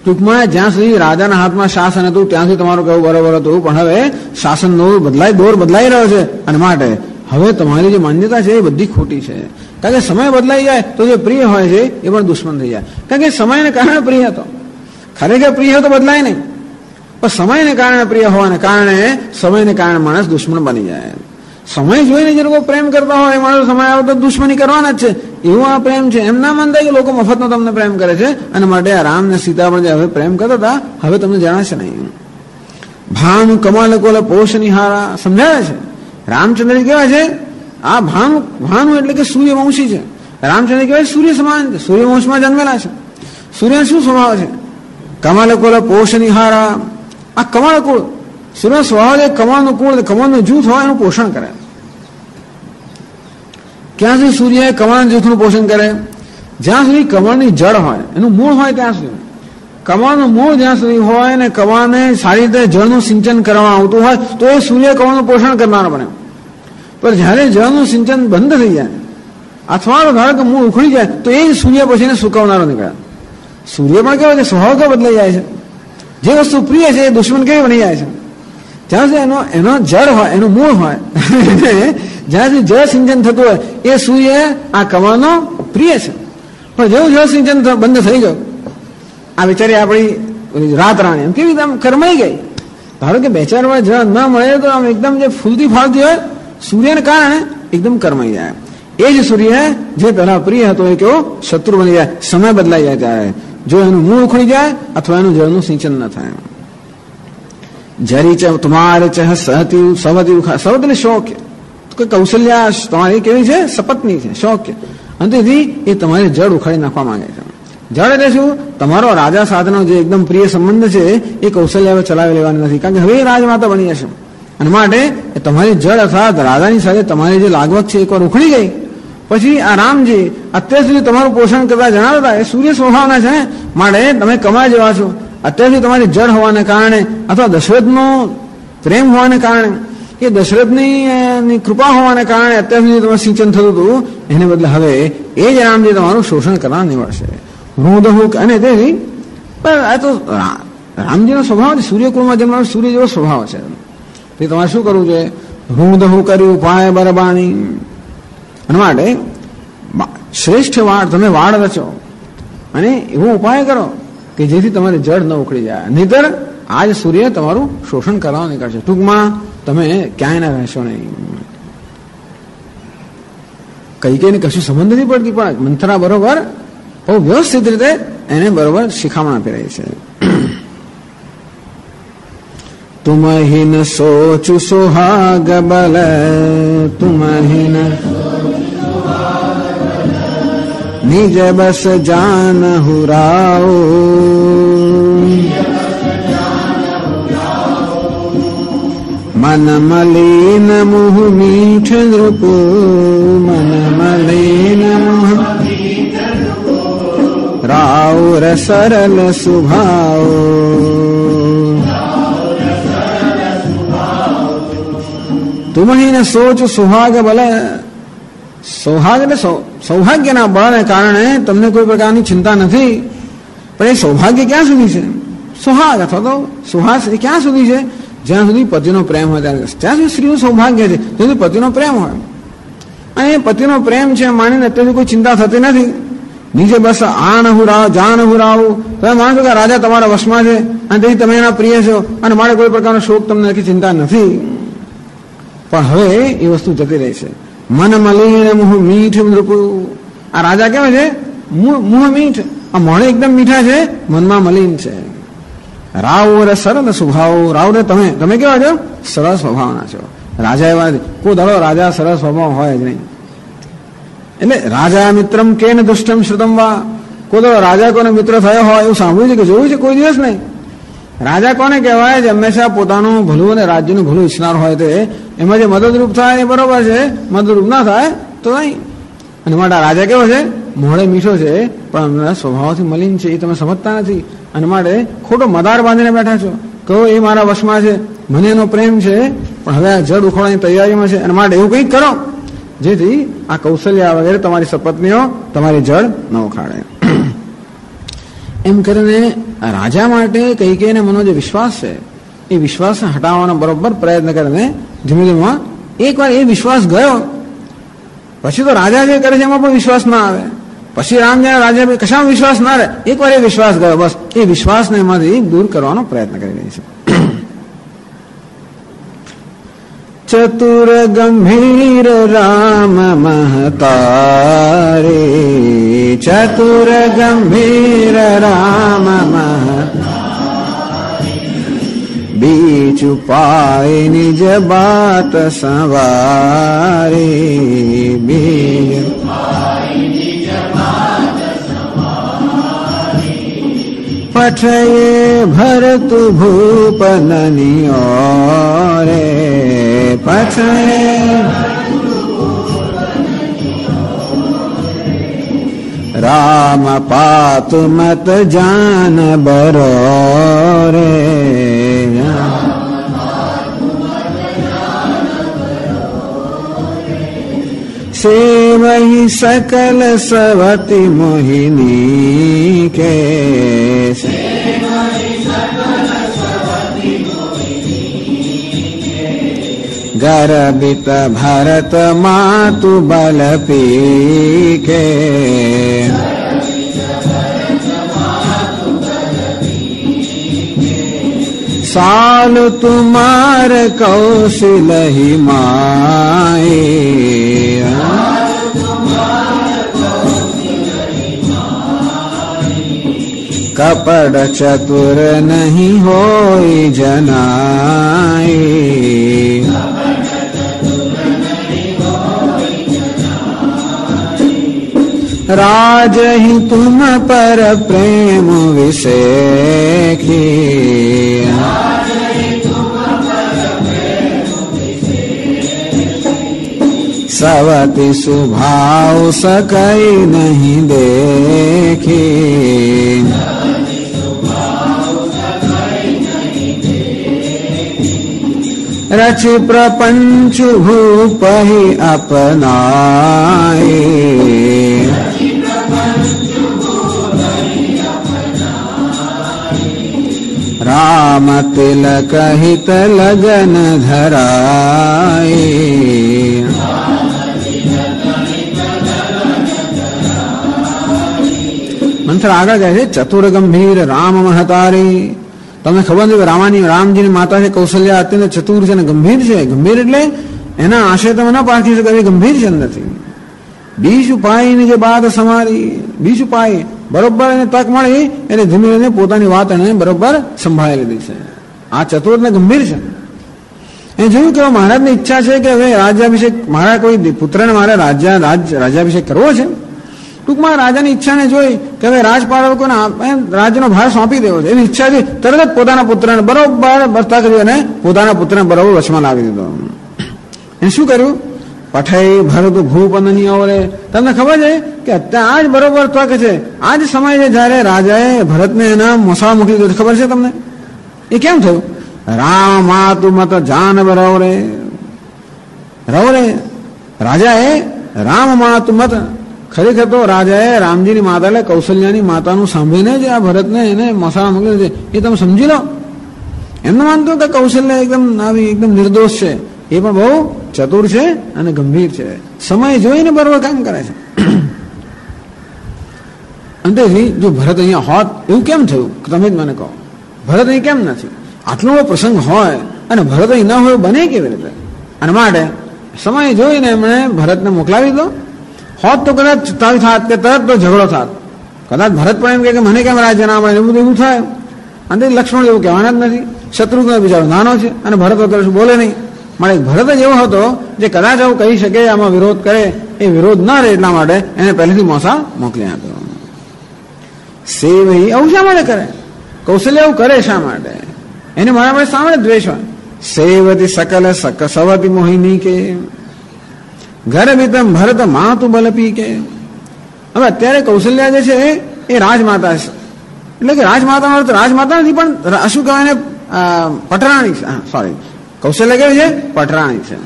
S1: ટૂંકમાં જ્યાં સુધી રાજાના હાથમાં શાસન હતું ત્યાં સુધી તમારું કહેવું બરોબર હતું, પણ હવે શાસનનો દોર બદલાઈ રહ્યો છે, અને માટે હવે તમારી જે માન્યતા છે એ બધી ખોટી છે. કારણ કે સમય બદલાઈ જાય તો જે પ્રિય હોય છે એ પણ દુશ્મન થઈ જાય. કારણ કે સમયને કારણે પ્રિય હતો, ખરેખર પ્રિય તો બદલાય નહીં, પણ સમયને કારણે પ્રિય હોવાને કારણે સમયને કારણે માણસ દુશ્મન બની જાય. સમય જોઈને જે લોકો પ્રેમ કરતા હોય એ માણસ સમય આવે તો દુશ્મની કરવાના જ છે, એવું આ પ્રેમ છે. એમ ના માનતા કે લોકો મફતનો તમને પ્રેમ કરે છે, અને માટે આ રામ ને સીતા પણ જે હવે પ્રેમ કરતા હતા હવે તમને જણાશે નહીં. ભાનુ કમલ કોલ પોષની હારા સમજાવે છે. રામચંદ્ર કેવા છે? આ ભાનુ એટલે કે સૂર્યવંશી છે. રામચંદ્ર કહેવાય સૂર્ય સમાન છે, સૂર્યવંશમાં જન્મેલા છે. સૂર્ય શું સ્વભાવ છે? કમલ કોલ પોષની હારા. આ કમળ કુળ, સૂર્ય સ્વભાવ કમળનું કુળ, કમળનું જૂથ હોય એનું પોષણ કરે. ક્યાં સુધી સૂર્ય કમળ જૂથનું પોષણ કરે? જ્યાં સુધી કમળની જળ હોય, એનું મૂળ હોય ત્યાં સુધી. કમળનું મૂળ જ્યાં સુધી હોય ને કમળને સારી રીતે જળનું સિંચન કરવામાં આવતું હોય તો એ સૂર્ય કમળનું પોષણ કરનારો બને. પણ જ્યારે જળનું સિંચન બંધ થઈ જાય અથવા ધારો કે મૂળ ઉખડી જાય તો એ સૂર્ય પછીને સુકવનારો નીકળે. સૂર્ય પણ કેવો છે, સ્વભાવ કે બદલાઈ જાય છે. જે વસ્તુ પ્રિય છે એ દુશ્મન કેવી બની જાય છે. જ્યાં સુધી એનો જળ હોય, એનું મૂળ હોય, જ્યાં સુધી જળ સિંચન થતું હોય એ સૂર્ય આ કમળનો પ્રિય છે. પણ જેવું જળ સિંચન બંધ થઈ ગયું, આ બિચારી આપણી રાત રાણી એમ કેવી રીતે આમ કરમાઈ ગઈ. ધારો કે બે ચાર વાર જળ ન મળે તો આમ એકદમ જે ફૂલતી ફાલતી હોય સૂર્યને કારણે એકદમ કરમાઈ જાય. એ જ સૂર્ય જે પહેલા પ્રિય હતો એ કેવો શત્રુ બની જાય, સમય બદલાઈ જાય ત્યારે, જો એનું મૂળ ઉખડી જાય અથવા એનું જળનું સિંચન ન થાય. જરી તમારે સહતી સવતી સવત શોક્ય કૌશલ્યા તમારી કેવી છે, સપત્ની છે, શોક્ય. અને તેથી એ તમારે જળ ઉખાડી નાખવા માંગે છે. જળ એટલે શું? તમારો રાજા સાથેનો જે એકદમ પ્રિય સંબંધ છે એ કૌશલ્ય ચલાવી લેવાની નથી, કારણ કે હવે એ રાજમાતા બની જશે. અને માટે તમારી જળ અર્થાત રાજાની સાથે તમારી જે લાગવત છે એકવાર ઉખડી ગઈ પછી આ રામજી અત્યાર સુધી તમારું પોષણ કરતા જણાવતા એ સૂર્ય સ્વભાવના છે ને, માટે તમે કમા જેવા છો. અત્યાર સુધી તમારી જળ હોવાને કારણે અથવા દશરથનો પ્રેમ હોવાને કારણે કે દશરથની કૃપા હોવાને કારણે અત્યાર સુધી તમારું સિંચન થતું હતું, એને બદલે હવે એ જ રામજી તમારું શોષણ કરવા નીવડશે. હૃદહુક અને તેથી પણ આ તો રામજીનો સ્વભાવ છે, સૂર્યકુળમાં જન્મવાનો સૂર્ય જેવો સ્વભાવ છે. તે તમારે શું કરવું જોઈએ? હૃદહુ કર્યું ઉપાય બરબાની. અને માટે શ્રેષ્ઠ વાડ તમે વાડ રચો અને એવો ઉપાય કરો કે જેથી તમારે જળ ન ઉખડી જાય, નહીતર આજ સૂર્ય તમારું શોષણ કરવા નીકળશે. ટૂંકમાં તમે ક્યાંય ના રહેશો નહીં. કઈ કઈને કશું સંબંધ નથી પડતી, પણ મંથરા બરોબર બહુ વ્યવસ્થિત રીતે એને બરોબર શિખામણ આપી રહી છે. તુમહિન સોચુ સોહાગ બલ તુમહિન નિજ બસ જાન હુરાઓ મન મલિન મુહ મીઠ નૃપુ મન મલિન મુહ રાઉર સરલ સુભાવ તુમહીને સોચ સુહાગ બલ. સૌભાગ એટલે સૌભાગ્યના બળને કારણે તમને કોઈ પ્રકારની ચિંતા નથી. પણ એ સૌભાગ્ય ક્યાં સુધી છે? સુહાગ અથવા તો સુહાસ એ ક્યાં સુધી છે? જ્યાં સુધી પતિનો પ્રેમ હોય ત્યાં સુધી સ્ત્રીનું સૌભાગ્ય છે, જ્યાં સુધી પતિનો પ્રેમ હોય. અને એ પતિનો પ્રેમ છે માનીને અત્યારે કોઈ ચિંતા થતી નથી. નીચે બસ આન હુરાવ જાન હુરાવું. તમે માનો છો કે રાજા તમારા વશમાં છે અને તેથી તમે એના પ્રિય છો અને મારે કોઈ પ્રકારનો શોક તમને ચિંતા નથી. પણ હવે એ વસ્તુ જતી રહી છે. મન મલિન મુહ મીઠ નૃપુ. આ રાજા કેવા છે? મુહ મીઠ, આ મોઢે એકદમ મીઠા છે, મનમાં મલિન છે. રાવ સરળ સ્વભાવ. રાવ ને તમે કેવા છો? સરળ સ્વભાવના છો. રાજા એવા કોઈ દાડો રાજા સરળ સ્વભાવ હોય જ નહીં. એટલે રાજા મિત્રમ કેન દુષ્ટમ શ્રુતમ વા. કોઈ દાડો રાજા કોને મિત્ર થયો હોય એવું સાંભળ્યું છે કે જોયું છે? કોઈ દિવસ નહીં. રાજા કોને કહેવાય? જે હંમેશા પોતાનું ભલું અને રાજ્યનું ભલું ઈચ્છનાર હોય તે એમાં જે મદદરૂપ થાય એ બરોબર છે, મદદરૂપ ના થાય તો નહીં. અને માટે રાજા કેવો છે? મોઢે મીઠો છે પણ સ્વભાવથી મલિન છે, એ તમે સમજતા નથી. અને માટે ખોટો મદાર બાંધીને બેઠા છો. કહો એ મારા વશમાં છે, મને એનો પ્રેમ છે, પણ હવે આ જળ ઉખડવાની તૈયારીમાં છે. અને માટે એવું કંઈક કરો જેથી આ કૌશલ્યા વગેરે તમારી સપત્નીઓ તમારી જળ ન ઉખાડે. એમ કરીને રાજા માટે કઈ કઈને મનો જે વિશ્વાસ છે એ વિશ્વાસ હટાવવાનો બરોબર પ્રયત્ન કરીને ધીમે ધીમે એકવાર એ વિશ્વાસ ગયો પછી તો રાજા જે કરે છે એમાં પણ વિશ્વાસ ના આવે. પછી રામ જયારે રાજા કશામાં વિશ્વાસ ના રહે, એકવાર એ વિશ્વાસ ગયો, બસ એ વિશ્વાસને એમાંથી દૂર કરવાનો પ્રયત્ન કરી રહી છે. ચતુર ગંભીર રામ મહતારે, ચતુર ગંભીર રામ મહતારે, બીચ પાય નિજ બાત સવારે, બીજ પઠયે ભરત ભૂપનની ઓરે, પઠયે રામ પાતુ મત જાન બરો રે, सेवहि सकल सवति मोहिनी के, गर्भित भरत मातु बल पी के, साल तुम्हार कौशल ही माए, कपड़ चतुर नहीं होई जनाए, राज ही तुम पर प्रेम विषेखी, सवति सुभाव सकई नहीं देखी, रच प्रपंच भूप ही अपनाए, राम तिलक हित लगन धराए, મંત્ર આગળ જાય છે. ચતુર ગંભીર રામ મહતારી. તમને ખબર છે કે રામજીની માતા છે કૌશલ્યા અત્યંત ચતુર છે અને ગંભીર છે. ગંભીર એટલે એના આશય તમે ન પારખી શકો એ ગંભીર છે નથી. બીજ ઉપાયની જે બાદ સમારી, બીજ ઉપાય બરોબર એને તક મળી એટલે ધીમે ધીમે પોતાની વાત એને બરોબર સંભાળી લીધી છે. આ ચતુર ને ગંભીર છે. એ જોયું કે મહારાજની ઈચ્છા છે કે હવે રાજ્યાભિષેક, મારા કોઈ પુત્રને મારે રાજ્યાભિષેક કરવો છે. ટૂંકમાં રાજાની ઈચ્છાને જોઈ કે હવે રાજપાલકોને રાજ્યનો ભાર સોંપી દેવો છે એવી ઈચ્છા છે. તરત જ પોતાના પુત્રને બરોબર તક અને પોતાના પુત્રને બરોબર વચમાં લાવી દીધો. એને શું કર્યું? પઠાઈ ભરત ભૂપ અનન્યાઓરે. તમને ખબર છે કે અત્યારે આજ બરોબર તક છે, આજ સમય છે જયારે રાજાએ ભરતને એના મોસાળા મોકલી દીધો. ખબર છે તમને? એ કેમ થયું? રામ માતુ મત જાન બરોરે રવરે. રાજાએ રામ માતુ મત, ખરેખર તો રાજાએ રામજીની માતા એટલે કૌશલ્યાની માતાનું સાંભળીને જ આ ભરતને એને મોસાળા મોકલી છે. એ તમે સમજી લો. એમને માનતો કે કૌશલ્ય એકદમ નિર્દોષ છે. એ પણ બહુ ચતુર છે અને ગંભીર છે. સમય જોઈને બરોબર કામ કરે છે. અંતેથી જો ભરત અહીંયા હોત એવું કેમ થયું? તમે જ મને કહો. ભરત અહીં કેમ નથી? આટલો પ્રસંગ હોય અને ભરત અહીં ન હોય બને કેવી રીતે? અને માટે સમય જોઈને એમણે ભરતને મોકલાવી દો. હોત તો કદાચ થાત કે તરત તો ઝઘડો થાત. કદાચ ભરત પણ એમ કે મને કેમ રાજ્ય ના મળે એવું બધું થાય. અને લક્ષ્મણ એવું કહેવાના જ નથી. શત્રુઘ્ન બિચારો નાનો છે અને ભરત વગર બોલે નહીં. મળે ભરત જ એવો હતો જે કદાચ આવું કહી શકે, આમાં વિરોધ કરે, એ વિરોધ ના રહે એટલા માટે એને પહેલેથી મોસા મોકલી આપ્યો. સેવ આવું શા માટે કરે? કૌશલ્ય આવું કરે શા માટે? એને મારા માટે શા માટે દ્વેષ હોય? સેવતી સકલ સવતી મોહિની કે ગર્ભિતમ ભરત માતુ બલપી કે. હવે અત્યારે કૌશલ્યા જે છે એ રાજમાતા છે. એટલે કે રાજમાતા નથી પણ શું કહેવાય ને, પટરાણી છે. સોરી, કૌશલ્ય કેવી છે? પટરાણી છે.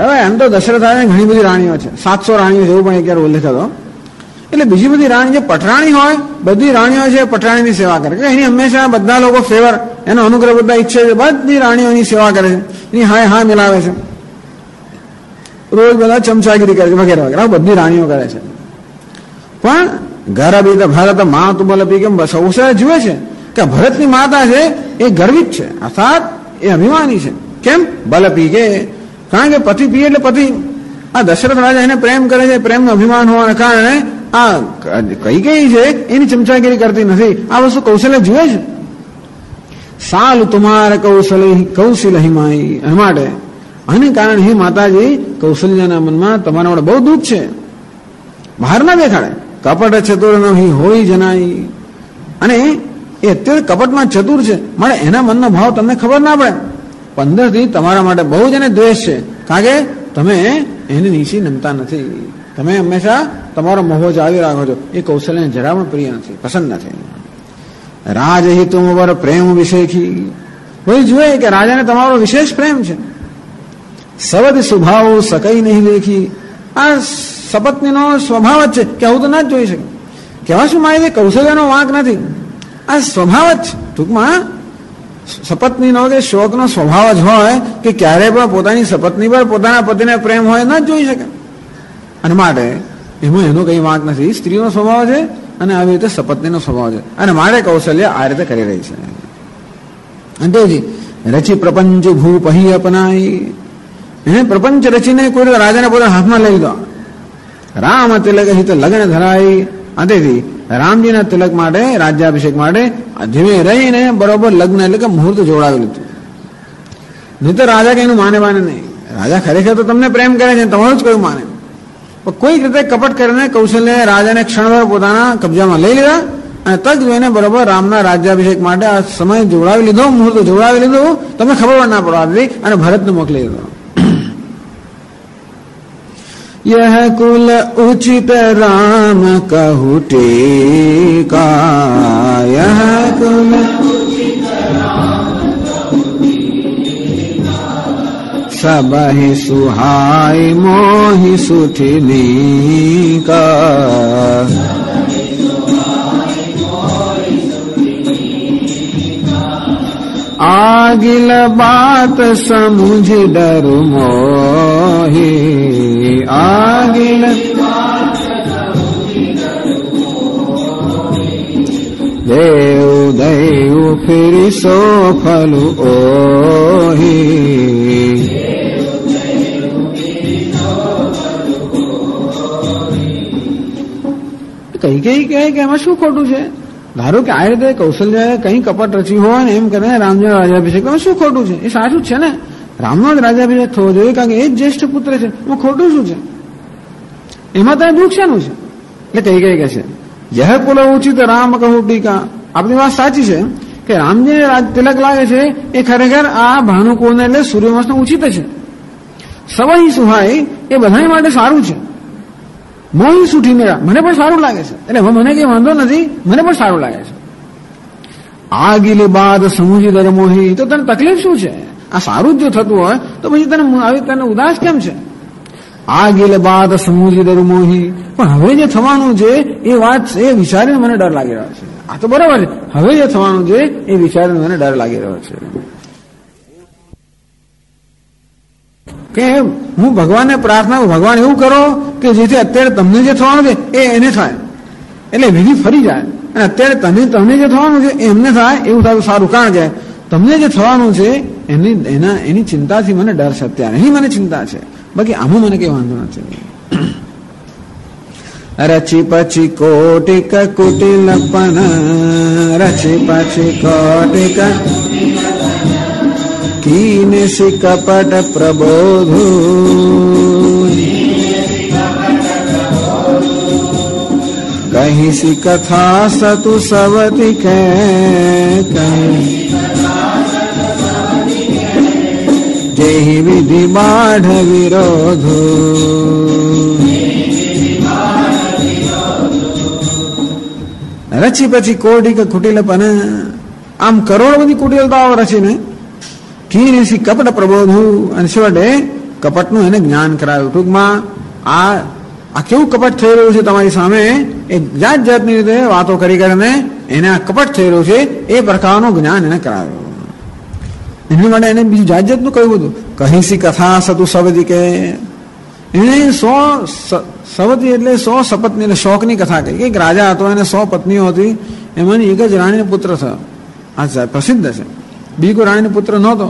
S1: હવે એમ તો દશરથ રાજાની ઘણી બધી રાણીઓ છે, 700 રાણીઓ જેવું પણ એક ઉલ્લેખ હતો. એટલે બીજી બધી રાણી જે પટરાણી હોય, બધી રાણીઓ છે પટરાણીની સેવા કરે. એની હંમેશા બધા લોકો ફેવર, એનો અનુગ્રહ બધા ઈચ્છે છે. બધી રાણીઓની સેવા કરે છે, એની હા મિલાવે છે, રોજ બધા ચમચાગીરી કરે છે વગેરે વગેરે. બધી રાણીઓ કરે છે. પણ ગર્ભિત ભરત માતુ બલપી કેમ સૌસે જુએ છે કે ભરતની માતા છે એ ગર્વિત છે, અર્થાત એ અભિમાની છે. કેમ? બલપી કે કારણ કે પતિ પીએ એટલે પતિ. આ દશરથ રાજા એને પ્રેમ કરે છે, પ્રેમનું અભિમાન હોવાના કારણે આ કઈ છે એની ચમચાગીરી કરતી નથી. આ વસ્તુ કૌશલ્ય જુએ છે. સાલ તુમાર કૌશલ હિમાઈ. એ માટે આને કારણે હે માતાજી કૌશલ્યના મનમાં તમારા માટે બહુ દુઃખ છે. બહાર ના દેખાડે. કપટ ચતુર નહીં હોય જનાઈ. અને એ અત્યારે કપટમાં ચતુર છે, મારે એના મનનો ભાવ તમને ખબર ના પડે. 15 થી તમારા માટે બહુ જ એને દ્વેષ છે, કારણ કે તમે એને નીચે નમતા નથી. તમે હંમેશા તમારો મોહ જાળવી રાખો છો, એ કૌશલ્યને જરા પણ પ્રિય નથી, પસંદ નથી. રાજહિતુમ વર પ્રેમ વિશેખી, કોઈ જોઈએ કે રાજાને તમારો વિશેષ પ્રેમ છે. સવદ સ્વભાવ સકઈ નહીં લેખી, આ સપત્નીનો સ્વભાવ જ છે કે આવું તો ના જ જોઈ શકે. કહેવા શું મારે કૌશલ્યનો વાંક નથી, આ સ્વભાવ જ છે. ટૂંકમાં સપત્નીનો કે શોકનો સ્વભાવ જ હોય કે ક્યારે પણ પોતાની સપત્ની પર પોતાના પતિને પ્રેમ હોય ના જ જોઈ શકે. અને માટે એમાં એનો કઈ વાંક નથી, સ્ત્રીનો સ્વભાવ છે અને આવી રીતે સપત્નીનો સ્વભાવ છે. અને મારે કૌશલ્ય આ રીતે કરી રહી છે. અંતેજી રચી પ્રપંચ ભૂપહી અપનાઈ, એને પ્રપંચ રચીને કોઈ રાજાને પોતાના હાથમાં લઈ લીધો. રામ તિલક હિત લગ્ન ધરાઈ, અંતેથી રામજીના તિલક માટે, રાજ્યાભિષેક માટે ધીમે રહીને બરોબર લગ્ન એટલે કે મુહૂર્ત જોડાવી લીધું. નહીં તો રાજા કઈનું માને નહીં. રાજા ખરેખર તો તમને પ્રેમ કરે છે, તમારું જ કયું માને. પણ કોઈક રીતે કપટ કરીને કૌશલ્ય રાજાને ક્ષણભર પોતાના કબજામાં લઈ લીધા અને તક જોઈને બરોબર રામના રાજ્યાભિષેક માટે આ સમય જોડાવી લીધો, મુહૂર્ત જોડાવી લીધું, તમને ખબર પણ ના પડવા દીધી અને ભરતને મોકલી દીધો. यह कुल उचित राम कहु टीका, यह कुल सबहि सुहाई मोहि सुठिनी का, आगिल बात समुझ डर मोही, आगिल देव देव फिर सो फलु ओही, કઈ કઈ કહે કે એમાં શું ખોટું છે. ધારો કે આ રીતે કૌશલ્ય કઈ કપટ રચી હોય ને એમ કરે રામજીનો રાજ્યાભિષેક, એમાં શું ખોટું છે? એ સાચું જ છે ને, રામનો જ રાજ્યાભિષેક થવો જોઈએ કારણ કે એ જ જ્યેષ્ઠ પુત્ર છે, એમાં ખોટું શું છે? એમાં તો દુઃખ શાનું છે? એટલે કઈ કઈ કહે છે યહ કુલ ઉચિત રામ કહું ટીકા, આપણી વાત સાચી છે કે રામજીને તિલક લાગે છે એ ખરેખર આ ભાનુકુળને એટલે સૂર્યવંશને ઉચિત છે. સવહી સુહાઈ એ બધા માટે સારું છે. મોહી સુઠી મેળા મને પણ સારું લાગે છે, એટલે હવે મને કઈ વાંધો નથી, મને પણ સારું લાગે છે. આગીલી બાદ સમુજી દર મોહી, તો તને તકલીફ શું છે? આ સારું જ જો થતું હોય તો પછી તને ઉદાસ કેમ છે? આગીલ બાદ સમુજી દર મોહી, પણ હવે જે થવાનું છે એ વાત એ વિચારીને મને ડર લાગી રહ્યો છે. આ તો બરાબર છે, હવે જે થવાનું છે એ વિચારીને મને ડર લાગી રહ્યો છે કે હું ભગવાનને પ્રાર્થના, ભગવાન એવું કરો કે જેથી અત્યારે તમને જે થવાનું છે એ એને થાય, એટલે વિધિ ફરી જાય અને અત્યારે તમને જે થવાનું છે એ એમને થાય એવું થાય સારું. કારણ કે તમને જે થવાનું છે એની ચિંતાથી મને ડર છે, અત્યારે એની મને ચિંતા છે, બાકી આમાં મને કઈ વાંધો નથી. રચી પછી કોટિક કુટિલ પણ, રચી પછી કોટિક કીને સી કપટ પ્રબોધુ, કહી સી કથા સતુ સવતી કે, જેહી વિધિ બાઢ વિરોધુ. રચી પછી કોટિક કુટિલ પણ, આમ કરોડ બધી કુટિલતાઓ રચીને કીનેસી કપટ પ્રબોધું, અને છેવટે કપટનું એને જ્ઞાન કરાવ્યું. ટૂંકમાં આ કેવું કપટ થઈ રહ્યું છે તમારી સામે, એ જાત જાતની રીતે વાતો કરી કરીને એને આ કપટ થઈ રહ્યું છે એ પ્રકારનું જ્ઞાન એને કરાવ્યું. એની માટે એને બીજું જાત જાતનું કહ્યું બધું. કહીસી કથા સતુ સવતી કે, એને 100 સવતી એટલે 100 સપત્ની એટલે શોકની કથા કહી. એક રાજા હતો, એને 100 પત્નીઓ હતી, એમાંની એક જ રાણીનો પુત્ર થયો. આ પ્રસિદ્ધ છે, બીજો કોઈ રાણીનો પુત્ર નહોતો.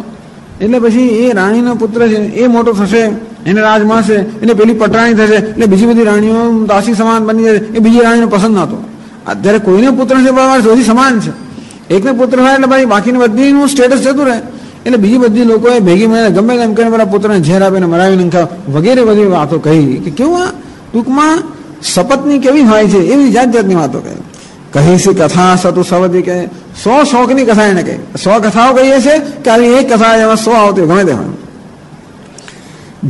S1: એટલે પછી એ રાણીનો પુત્ર છે એ મોટો થશે, એને રાજ મળશે, એટલે પેલી પટરાણી થશે, એટલે બીજી બધી રાણીઓ દાસી સમાન બની જશે. એ બીજી રાણીને પસંદ નહોતો. અત્યારે કોઈને પુત્ર છે બધી સમાન છે, એકને પુત્ર થાય એટલે ભાઈ બાકીની બધીનું સ્ટેટસ જતું રહે. એટલે બીજી બધી લોકોએ ભેગી મળીને ગમે તેમ કરીને મારા પુત્રને ઝેર આપીને મરાવીને ખાવ વગેરે બધી વાતો કહી કે કેવું આ ટૂંકમાં શપથની કેવી હોય છે એવી જાત જાતની વાતો કહી. કહીસી કથા સતુ સવતી કે 100 શોકની કથા એને કહી. 100 કથાઓ કહીએ છે કે આવી એક કથા એમાં 100 આવતી ગમે તે હોય.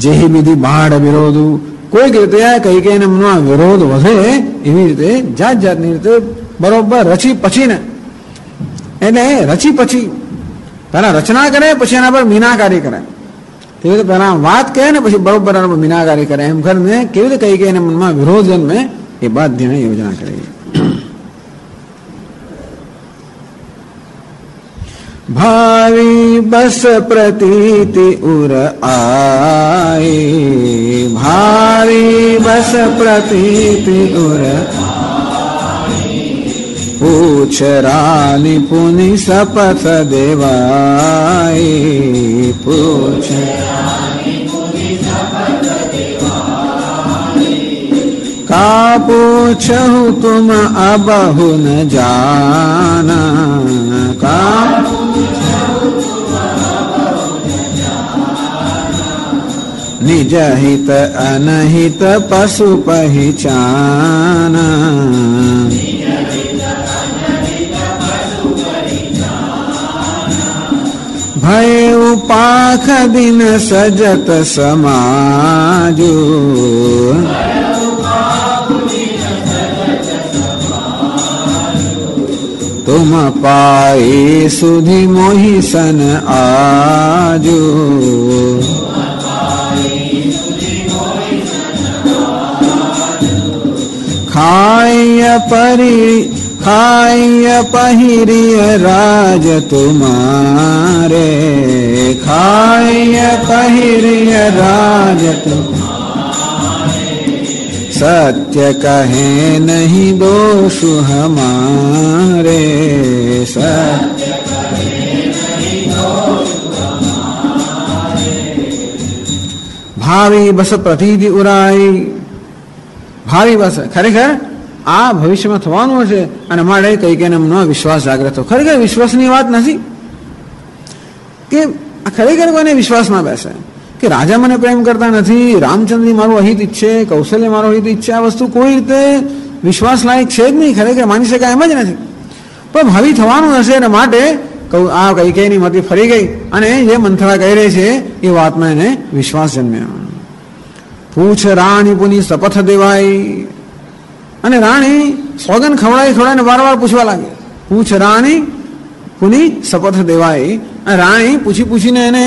S1: જેહી વિધિ બાઢ વિરોધું, કોઈક રીતે કઈ કઈને મનમાં વિરોધ વધે એવી રીતે જાત જાતની રીતે બરોબર રચી પછીને, એટલે રચી પછી પહેલા રચના કરે પછી એના પર મીનાકારી કરે. તેવી રીતે પહેલા વાત કહે ને પછી બરોબર એના પર મીનાકારી કરે. એમ કરીને કેવી રીતે કઈ કઈને મનમાં વિરોધ જન્મે એ બાધ્યને યોજના કરી. ભાવી બસ પ્રતીતિ ઉર આઈ, ભાવી બસ પ્રતીતિ ઉર પૂછ રાની પુની શપથ દેવાઈ, પૂછ કા પૂછું તુમ અબહુ ન જાના, કા નિજ હિત અનહિત પશુ પહેચાના, ભય પાખ દિન સજત સમાજુ, તુમ પાઈ સુધી મોહી સન આજુ, ખાય પહેરીય રાજ તુમારે, ખાય પહેરીય રાજ તુમારે, સત્ય કહે નહીં દોષ હમારે, સત્ય કહે નહીં દોષ હમારે. ભાવી બસ પ્રતીતિ ઉરાઈ, ભાવી બસ ખરેખર આ ભવિષ્યમાં થવાનું હશે અને અમારે કઈ કઈને એમનો વિશ્વાસ જાગ્રત થયો. ખરેખર વિશ્વાસની વાત નથી કે ખરેખર કોઈને વિશ્વાસ ના બેસે કે રાજા મને પ્રેમ કરતા નથી, રામચંદ્ર મારું અહિત ઈચ્છે, કૌશલ્ય મારો અહિત ઈચ્છે, આ વસ્તુ કોઈ રીતે વિશ્વાસ લાયક છે જ નહીં. ખરેખર માની શકાય એમ જ નથી. પણ ભાવિ થવાનું હશે અને માટે આ કઈ કઈની મતી ફરી ગઈ અને જે મંથરા કહી રહી છે એ વાતમાં એને વિશ્વાસ જન્મ્યો. પૂછ રાણી પુની શપથ દેવાઈ, અને રાણી સોગન ખવડાવીને વારવાર પૂછવા લાગે. પૂછ રાણી પુની શપથ દેવાઈ, અને રાણી પૂછીને એને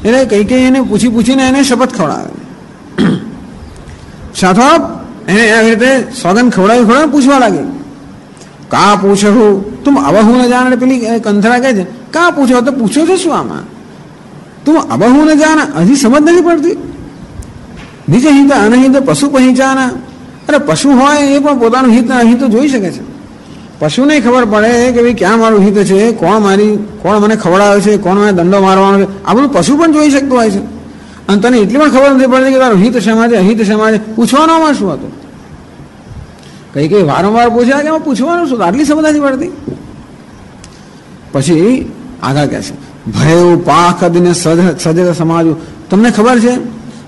S1: એટલે કઈ એને પૂછીને એને શપથ ખવડાવે. સાથો એને આવી રીતે સોગન ખવડાવી પૂછવા લાગે. કા પૂછું તું અબહુ ન જાણ, પેલી કંથરા કહે છે કા પૂછો, તો પૂછો છો શું આમાં? તું અબહુ ન જાણ, હજી સમજ નથી પડતી. નિજ હિત અનહિત પશુ પહેચાના, અરે પશુ હોય એ પણ પોતાનું હિત અહિત જોઈ શકે છે. પશુને ખબર પડે કે ભાઈ ક્યાં મારું હિત છે, કોણ મને ખવડાવે છે, કોણ મને દંડો મારવાનો છે, આ બધું પશુ પણ જોઈ શકતું હોય છે. અને તને એટલી પણ ખબર નથી પડતી કે તારું હિત શેમાં છે, અહિત શેમાં છે. પૂછવાનોમાં શું હતું? કઈ વારંવાર પૂછ્યા કે એમાં પૂછવાનું શું, આટલી સમજ નથી પડતી. પછી આગળ કહે છે ભય પાખ દિને સજત સમાજુ, તમને ખબર છે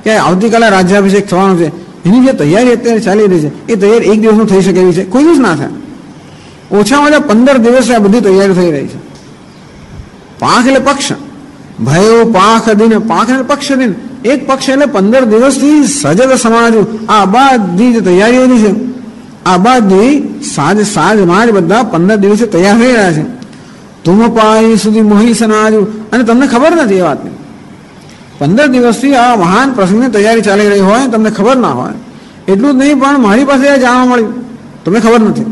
S1: કે આવતીકાલે રાજ્યાભિષેક થવાનો છે, એની જે તૈયારી અત્યારે ચાલી રહી છે એ તૈયારી એક દિવસમાં થઈ શકે એવી છે? કોઈ દિવસ ના થાય. ઓછામાં ઓછા 15 દિવસ આ બધી તૈયારી થઈ રહી છે. પાંખ એટલે પક્ષ, ભયો પાંખ દિન, પાંખ એટલે પક્ષ દિન, એક પક્ષ એટલે 15 દિવસથી સજત સમાજ. આ બધી જે તૈયારીઓ છે આ બધી સાંજમાં જ બધા 15 દિવસે તૈયાર થઈ રહ્યા છે. તુમ પાઈ સુધી મોહી સનાજુ, અને તમને ખબર નથી એ વાતની. 15 દિવસથી આ મહાન પ્રસંગની તૈયારી ચાલી રહી હોય, તમને ખબર ના હોય. એટલું જ નહીં પણ મારી પાસે જાણવા મળ્યું, તમને ખબર નથી.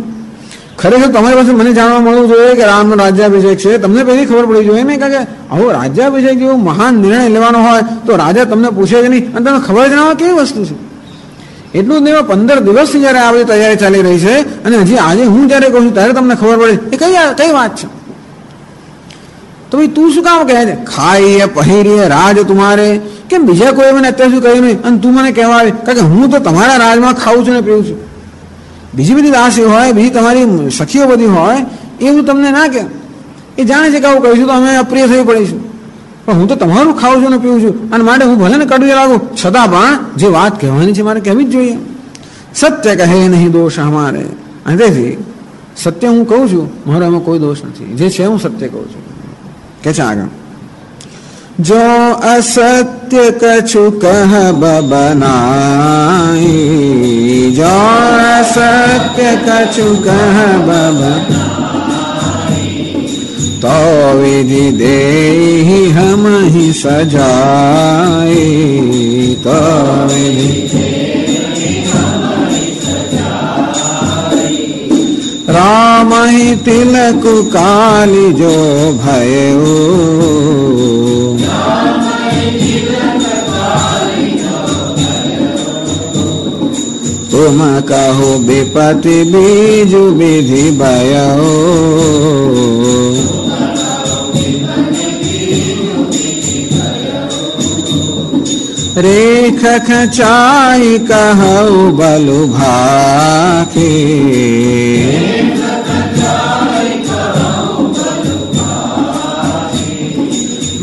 S1: ખરેખર તમારી પાસે મને જાણવા મળવું જોઈએ કે રામનો રાજ્યાભિષેક છે, તમને પહેલી ખબર પડી જોઈએ ને. કારણ કે આવો રાજ્યાભિષેક જેવો મહાન નિર્ણય લેવાનો હોય તો રાજા તમને પૂછે જ નહીં અને તમને ખબર જ ના હોય કેવી વસ્તુ છે. એટલું જ નહીં, 15 દિવસથી જયારે આ બધી તૈયારી ચાલી રહી છે અને હજી આજે હું જયારે કહું છું ત્યારે તમને ખબર પડે એ કઈ વાત છે. તો ભાઈ તું શું કામ કહે છે ખાઈએ પહેરીએ રાજ તુમારે, કેમ બીજા કોઈ મને અત્યાર સુધી કહ્યું નહીં અને તું મને કહેવાય? કારણ કે હું તો તમારા રાજમાં ખાઉં છું ને પીવું છું. બીજી બધી દાસી હોય, બીજી તમારી સખીઓ બધી હોય, એવું તમને ના કે એ જાણે છે કે આવું કહીશું તો અમે અપ્રિય થઈ પડીશું. પણ હું તો તમારું ખાઉં છું ને પીવું છું અને માટે હું ભલે ને કડવી લાગુ, છતાં પણ જે વાત કહેવાની છે મારે કહેવી જ જોઈએ. સત્ય કહે નહીં દોષ અમારે, અને તેથી સત્ય હું કહું છું, મારો એમાં કોઈ દોષ નથી. જે છે હું સત્ય કહું છું. કે છે આગળ जो असत्य कछु कह बनाई, जो असत्य कछु कह बनाई, तो विधि देहि हम ही सजाए, तो विधि राम ही तिलक काली जो भयो, तुम कहो विपत्ति बीज विधि भयो, रेख खचाई कहु बलु भाके,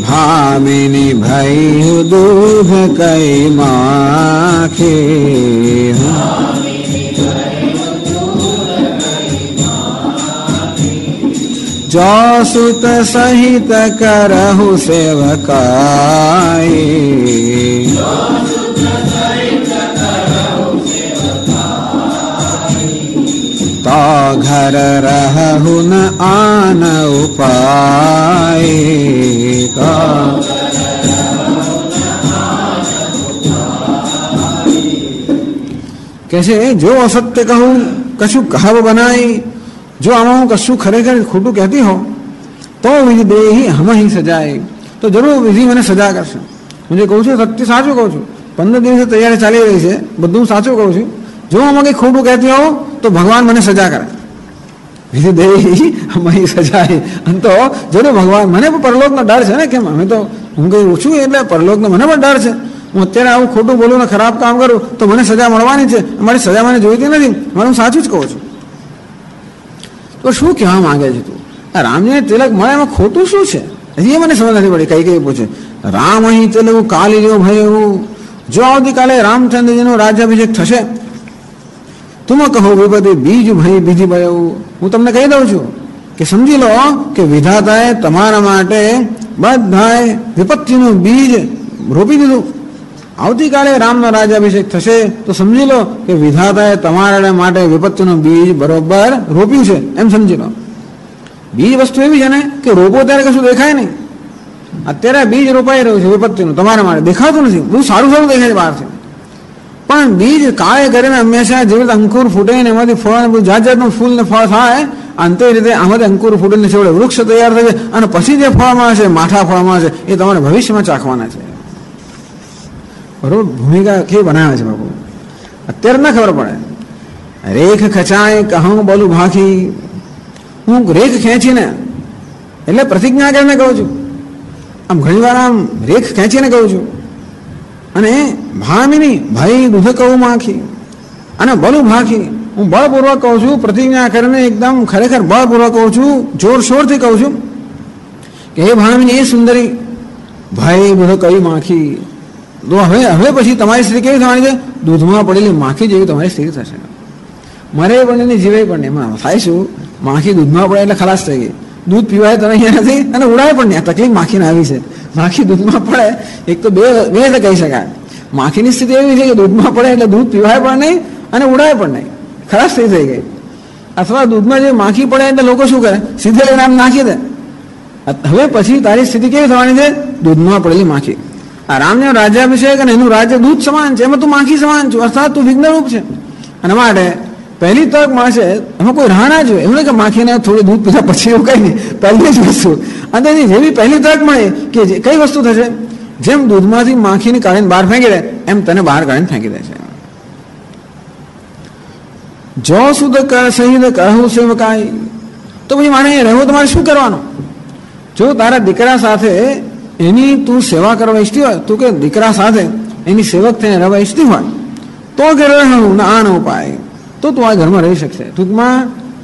S1: भामिनी भई दूध कई माखे, जो सुत सहित करहु सेवकाई, तो घर रहु न आन उपाय, कैसे जो असत्य कहूं कछु कहव बनाई, जो आमा कशु खरेखर खोटू कहती हो तो विधि दे ही हम ही सजाए, तो जरूर विधि मैंने सजा करशे। मुझे कहूँ છું સત્ય સાચું કહું છું, 15 દિવસે તૈયારી ચાલી રહી છે, બધું સાચું કહું છું, જો આમાં કંઈ ખોટું કહેતી હો તો ભગવાન મને સજા કરે, વિધિ દે હમ ही સજાએ। અને તો જરૂર ભગવાન મને પણ પરલોકનો ડર છે ને, કેમ અમે તો હું કંઈ ઓછું એટલે પરલોકનો મને પણ ડર છે, હું અત્યારે આવું ખોટું બોલું ને ખરાબ કામ કરું તો મને સજા મળવાની છે, મારી સજા મને જોઈતી નથી, મારે હું સાચું જ કહું છું। તો શું કહેવા માંગે છે તું? આ રામને તિલક મળે એમાં ખોટું શું છે? હજી એ મને સમજ નથી પડી। કઈ કઈ પૂછે રામ અહીં તિલક કાલી જેવો ભયું, જો આવતીકાલે રામચંદ્રજીનો રાજ્યાભિષેક થશે, તુમ કહો વિપત્તિ બીજ ભય બીજી ભયું, હું તમને કહી દઉં છું કે સમજી લો કે વિધાતાએ તમારા માટે બધાય વિપત્તિનું બીજ રોપી દીધું। આવતીકાલે રામનો રાજ્યાભિષેક થશે તો સમજી લો કે વિધાતાએ તમારા માટે વિપત્તિનું બીજ બરોબર રોપ્યું છે, એમ સમજી લો। બીજ વસ્તુ એવી છે ને કે રોપો ત્યારે કશું દેખાય નહીં, અત્યારે બીજ રોપાઈ રહ્યું છે વિપત્તિનું તમારા માટે, દેખાતું નથી, બહુ સારું સારું દેખાય છે બહારથી, પણ બીજ કાળે કરીને હંમેશા જેવી રીતે અંકુર ફૂટે ને એમાંથી ફળ ને જાત જાતનું ફૂલ ને ફળ થાય, અંતે રીતે આમાંથી અંકુર ફૂટીને છેવડે વૃક્ષ તૈયાર થશે, અને પછી જે ફળમાં હશે માઠા ફળમાં હશે એ તમારે ભવિષ્યમાં ચાખવાના છે। બરોબર ભૂમિકા કેવી બનાવે છે બાપુ, અત્યારે ના ખબર પડે। રેખ ખચાય કહું બોલું ભાખી, હું રેખ ખેંચીને એટલે પ્રતિજ્ઞા કરીને કહું છું, આમ ઘણી વાર આમ રેખ ખેંચીને કહું છું, અને ભામિની ભાઈ દૂધ કહું માખી, અને બલું ભાખી હું બળપૂર્વક કહું છું, પ્રતિજ્ઞા કરીને એકદમ ખરેખર બળપૂર્વક કહું છું, જોરશોરથી કહું છું કે હે ભામિની એ સુંદરી ભાઈ દૂધ કહી માખી, તો હવે પછી તમારી સ્થિતિ કેવી થવાની છે? દૂધમાં પડેલી માખી જેવી તમારી સ્થિતિ થશે, મરે પણ નહીં જીવે પણ નહીં। એમાં થાય શું, માખી દૂધમાં પડે એટલે ખલાસ થઈ ગઈ, દૂધ પીવાય તો નહીં નથી અને ઉડાય પણ નહીં, તકલીફ માખીને આવી છે। માખી દૂધમાં પડે એક તો બે રીતે કહી શકાય, માખીની સ્થિતિ એવી છે કે દૂધમાં પડે એટલે દૂધ પીવાય પણ નહીં અને ઉડાય પણ નહીં, ખલાસ થઈ ગઈ। અથવા દૂધમાં જે માખી પડે એટલે લોકો શું કરે, સીધે લઈને આમ નાખી દે। હવે પછી તારી સ્થિતિ કેવી થવાની છે? દૂધમાં પડેલી માખી। આ રામનો રાજ્યાભિષેક અને એનું રાજ્ય દૂધ સમાન છે, એમાં તું માખી સમાન છું, અર્થાત તું વિઘ્નરૂપ છે। અને માટે પહેલી તક મળશે એમાં કોઈ રાહ ના જોઈએ, એવું નહીં કે માખીને થોડું દૂધ પીધા પછી એવું કંઈ નહીં, પહેલી જ વસ્તુ, અને જેવી પહેલી તક મળે કે કઈ વસ્તુ થશે, જેમ દૂધમાંથી માખીને કાઢીને બહાર ફેંકી દે એમ તને બહાર કાઢીને ફેંકી દે છે। જો સુદ કર સહિત કહું સેવકાઈ, તો પછી માને રહેવું તમારે શું કરવાનું? જો તારા દીકરા સાથે એની તું સેવા કરવા ઈચ્છતી હોય, તું કે દીકરા સાથે એની સેવક થઈને રહેવા ઈચ્છતી હોય તો ઘરે રહેવું ના આનો ઉપાય, તો તું આ ઘરમાં રહી શકશે। ટૂંકમાં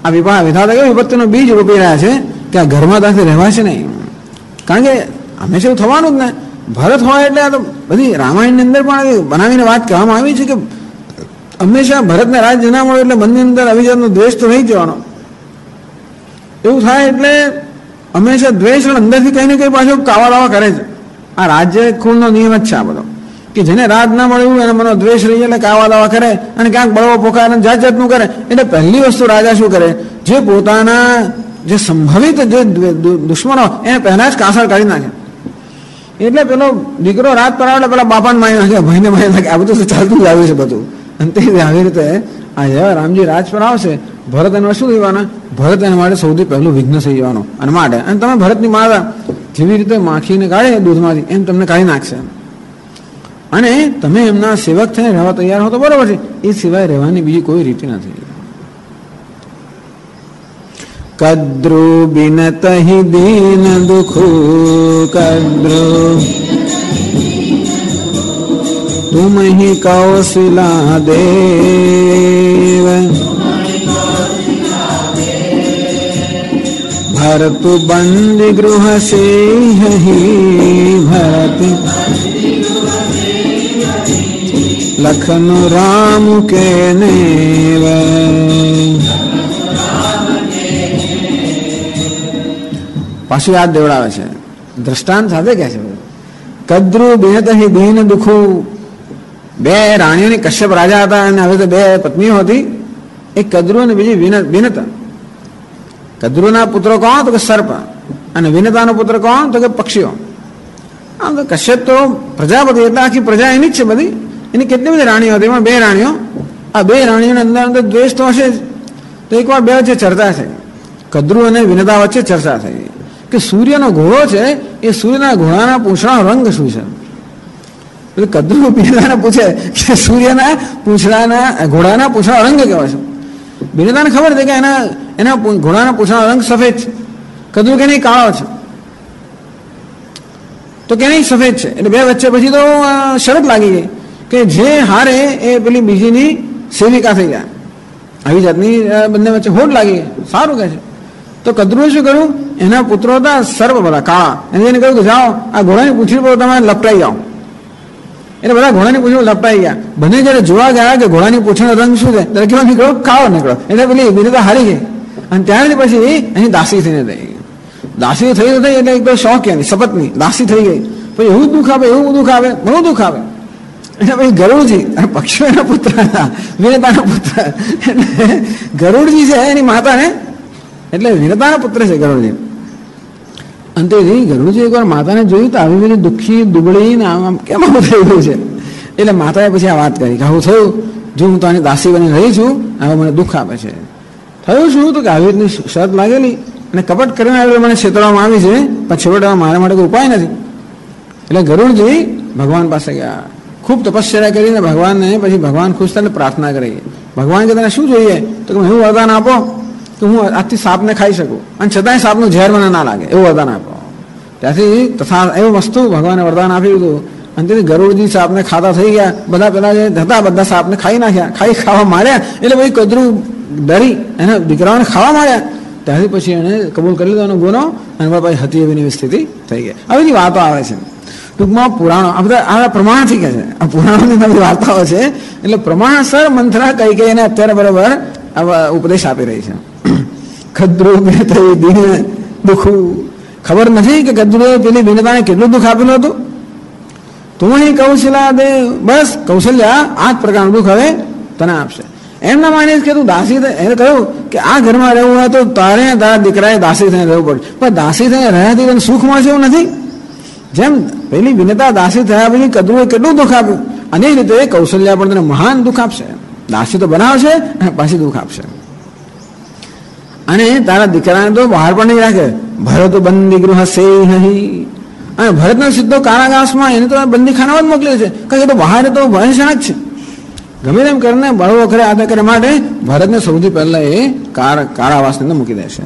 S1: આ વિધાતા કે વિપત્તિનો બીજ રોપી રહ્યા છે કે આ ઘરમાં તાથી રહેવાશે નહીં, કારણ કે હંમેશા એવું થવાનું જ ને। ભરત હોય એટલે આ તો બધી રામાયણની અંદર પણ બનાવીને વાત કહેવામાં આવી છે કે હંમેશા ભરતને રાજ્ય ના મળે એટલે મનની અંદર આવી જાતનો દ્વેષ તો રહી જવાનો, એવું થાય એટલે હંમેશા દ્વેષ અંદરથી કંઈ ને કંઈ પાછો કાવા દાવા કરે છે। આ રાજ્ય કુળનો નિયમ જ છે આ બધો, કે જેને રાજ ના મળ્યું એને મનો દ્વેષ રહી જાય, એટલે કાવા દાવા કરે અને ક્યાંક બળવો પોકારે જાત જાતનું કરે. એટલે પહેલી વસ્તુ રાજા શું કરે, જે પોતાના જે સંભવિત જે દુશ્મનો એને પહેલા જ કાસળ કાઢી નાખે. એટલે પેલો દીકરો રાત પર આવે પેલા બાપાને મારી નાખે, ભાઈને મારી નાખે. આ બધું ચાલતું જ આવ્યું છે બધું. અંતે આવી રીતે આ જેવા રામજી રાજ પર આવશે, ભરત એના શું થવાના, ભરત એના માટે સૌથી પહેલું વિઘ્ન થઈ જવાનો. અને માટે અને તમે ભરતની માતા જેવી રીતે માખીને કાઢે દૂધમાંથી એમ તમને કાઢી નાખશે. અને તમે એમના સેવક થઈને રહેવા તૈયાર હો તો બરોબર છે, એ સિવાય રહેવાની બીજી કોઈ રીતિ નથી. કદ્રુ બિનત હિ દીન દુખુ કદ્રુ તુમ હિ કૌશલા દેવ ભરતુ બંદી ગૃહ સે ભરત લખનુ રામ કે નેવ. પાછું યાદ દેવડાવે છે દ્રષ્ટાંત સાથે કહે છે. કદ્રુ બિનત હિ દીન દુખુ, બે રાણીઓની કશ્યપ રાજા હતા અને હવે તો બે પત્નીઓ હતી, એક કદ્રુ અને બીજી વિનત. કદ્રુના પુત્રો કોણ તો કે સર્પ, અને વિનતાનો પુત્ર કોણ તો કે પક્ષીઓ. આમ તો કશ્યપ તો પ્રજાપતિ એટલે આખી પ્રજા એની જ છે બધી, એની કેટલી બધી રાણીઓ હતી. એમાં બે રાણીઓ, આ બે રાણીઓને અંદર અંદર દ્વેષ તો હશે જ. તો એકવાર બે વચ્ચે ચર્ચા થઈ, કદ્રુ અને વિનતા વચ્ચે ચર્ચા થઈ કે સૂર્યનો ઘોડો છે, એ સૂર્યના ઘોડાના પૂંછડાનો રંગ શું છે. એટલે કદ્રુ વિનતાને પૂછે કે સૂર્યના પૂંછડાના ઘોડાના પૂંછડાનો રંગ કેવો છે. વિનતાને ખબર છે કે એના ઘોડાના પૂંછડાનો રંગ સફેદ છે. કદ્રુ કે નહીં કાળો છે, તો કે નહીં સફેદ છે. એટલે બે વચ્ચે પછી તો શરત લાગી ગઈ કે જે હારે એ પેલી બીજીની સેવિકા થઈ જાય. આવી જાતની બંને વચ્ચે હોડ લાગી ગઈ. સારું કહે છે. તો કદ્રુએ શું કર્યું, એના પુત્રો હતા સર્પ બધા કાળા, એને કહ્યું કે જાઓ આ ઘોડાની પૂંછડી પર તમે લપટાઈ જાઓ. એટલે બધા ઘોડાની પૂંછડી લપટાઈ ગયા. બંને જયારે જોવા ગયા કે ઘોડાની પૂંછડીનો રંગ શું છે, ત્યારે કેવો નીકળ્યો, કાળો નીકળ્યો. એટલે પેલી વિનતા હારી ગઈ અને ત્યારથી પછી એની દાસી થઈને થઈ. દાસી થઈ એટલે એક તો શોખ એની શપથની દાસી થઈ ગઈ. પછી એવું દુઃખ આવે, એવું દુઃખ આવે, બહુ દુઃખ આવે. એટલે પછી ગરુડજી અને પક્ષીઓના પુત્ર હતા, વિનતાના પુત્ર. એટલે ગરુડજી છે એની માતાને, એટલે વિનતાના પુત્ર છે ગરુડજી. અંતેથી ગરુડજી એકવાર માતાને જોયું તો આવી બધી દુઃખી દુબળી ને આમ કેમ આવું થઈ ગયું છે. એટલે માતાએ પછી આ વાત કરી કે આવું થયું, જો હું તો આની દાસી બની રહી છું, હવે મને દુઃખ આપે છે. થયું શું તો કે આવી રીતની શરત લાગેલી અને કપટ કરીને આવી મને છેતરવામાં આવી છે, પણ છેવટે મારા માટે કોઈ ઉપાય નથી. એટલે ગરુડજી ભગવાન પાસે ગયા, ખૂબ તપસ્યા કરીને ભગવાનને પછી ભગવાન ખુશ થઈને પ્રાર્થના કરી. ભગવાન કે તને શું જોઈએ, તો કે એવું વરદાન આપો કે હું આજથી સાપને ખાઈ શકું અને છતાંય સાપનું ઝેર મને ના લાગે, એવું વરદાન આપો. ત્યાંથી તથા એવું વસ્તુ ભગવાને વરદાન આપ્યું હતું. અને તેથી ગરુડજી સાપને ખાતા થઈ ગયા. બધા પેલા જે હતા બધા સાપને ખાઈ નાખ્યા, ખાવા માર્યા. એટલે પછી કદ્રુ ડરી એના દીકરાઓને ખાવા માર્યા. ત્યાંથી પછી એને કબૂલ કરી લીધો એનો ગુનો, અને પછી હતી એવી સ્થિતિ થઈ ગઈ. આવી વાતો આવે છે ટૂંકમાં પુરાણો, આ બધા આ પ્રમાણથી કહે છે, આ પુરાણોની બધી વાર્તાઓ છે. એટલે પ્રમાણસર મંથરા કઈ કઈ એને અત્યારે બરોબર ઉપદેશ આપી રહી છે. કદ્રુ દીન દુઃખું, ખબર નથી કે કદ્રુએ પેલી વિનતાને કેટલું દુઃખ આપેલું હતું. તું અહીં કૌશલ્યા દે, બસ કૌશલ્યા આ જ પ્રકારનું દુઃખ હવે તને આપશે. એમ ના માનીશ કે તું દાસી એને કહ્યું કે આ ઘરમાં રહેવું હોય તો તારે તારા દીકરાએ દાસી થઈને રહેવું પડે, પણ દાસી થઈને રહ્યાથી તને સુખ મળશે એવું નથી. જેમ પેલી વિનતા દાસી થયા પછી કદ્રુએ કેટલું દુઃખ આપ્યું, અને એ રીતે કૌશલ્યા પણ તને મહાન દુઃખ આપશે. દાસી તો બનાવશે અને પાછી દુઃખ આપશે. અને તારા દીકરાને તો બહાર પણ નહીં રાખે. ભરત બંદી ગૃહ સે અને ભરતનો સીધો કારાગાસમાં એને તો બંદીખાનામાં જ મોકલ્યો છે, કારણ કે તો બહાર તો ભયશાળ જ છે. ગમે તેમ કરીને બળવો કરે આદર કરે માટે ભરતને સૌથી પહેલા એ કારાવાસની અંદર મૂકી દેશે.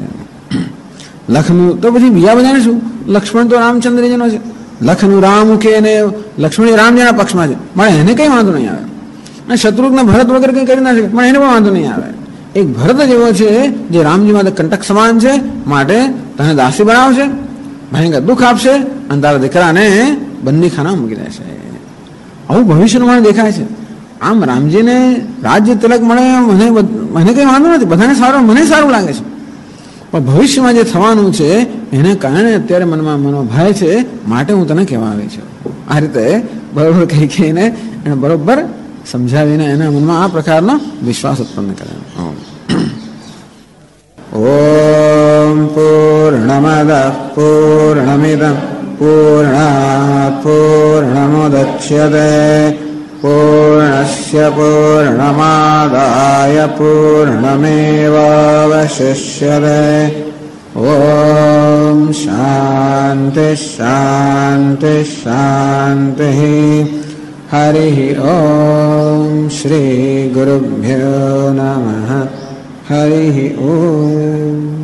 S1: લખનું તો પછી બીજા બધાને શું, લક્ષ્મણ તો રામચંદ્રજીનો છે. લખનું રામ કે એને લક્ષ્મણ રામજીના પક્ષમાં છે, પણ એને કઈ વાંધો નહીં આવે. અને શત્રુઘ્ન ભરત વગેરે કંઈ કરી ના શકે, પણ એને પણ વાંધો નહીં આવે. એક ભરત જ એવો છે જે રામજી માટે કંટક સમાન છે, માટે તને દાસી બનાવશે, ભયંકર દુઃખ આપશે અને તારા દીકરાને બંદીખાના મૂકી દેશે. આવું ભવિષ્યનું મને દેખાય છે. આમ રામજીને રાજ્ય તિલક મળે મને કઈ વાંધો નથી, બધાને સારું, મને સારું લાગે છે. પણ ભવિષ્યમાં જે થવાનું છે એને કારણે અત્યારે મનમાં મનોભય છે, માટે હું તને કહેવા આવી છું. આ રીતે બરોબર કહી કહીને એને બરોબર સમજાવીને એના મનમાં આ પ્રકારનો વિશ્વાસ ઉત્પન્ન કર્યો. ઓમ પૂર્ણમદ પૂર્ણમિદં પૂર્ણાત પૂર્ણમુદચ્યતે પૂર્ણસ્ય પૂર્ણમાદાય પૂર્ણમેવાવશિષ્યતે. ઓમ શાંતિ શાંતિ શાંતિ. હરિ ઓમ શ્રી ગુરુભ્યો નમઃ. હરિ ઓમ.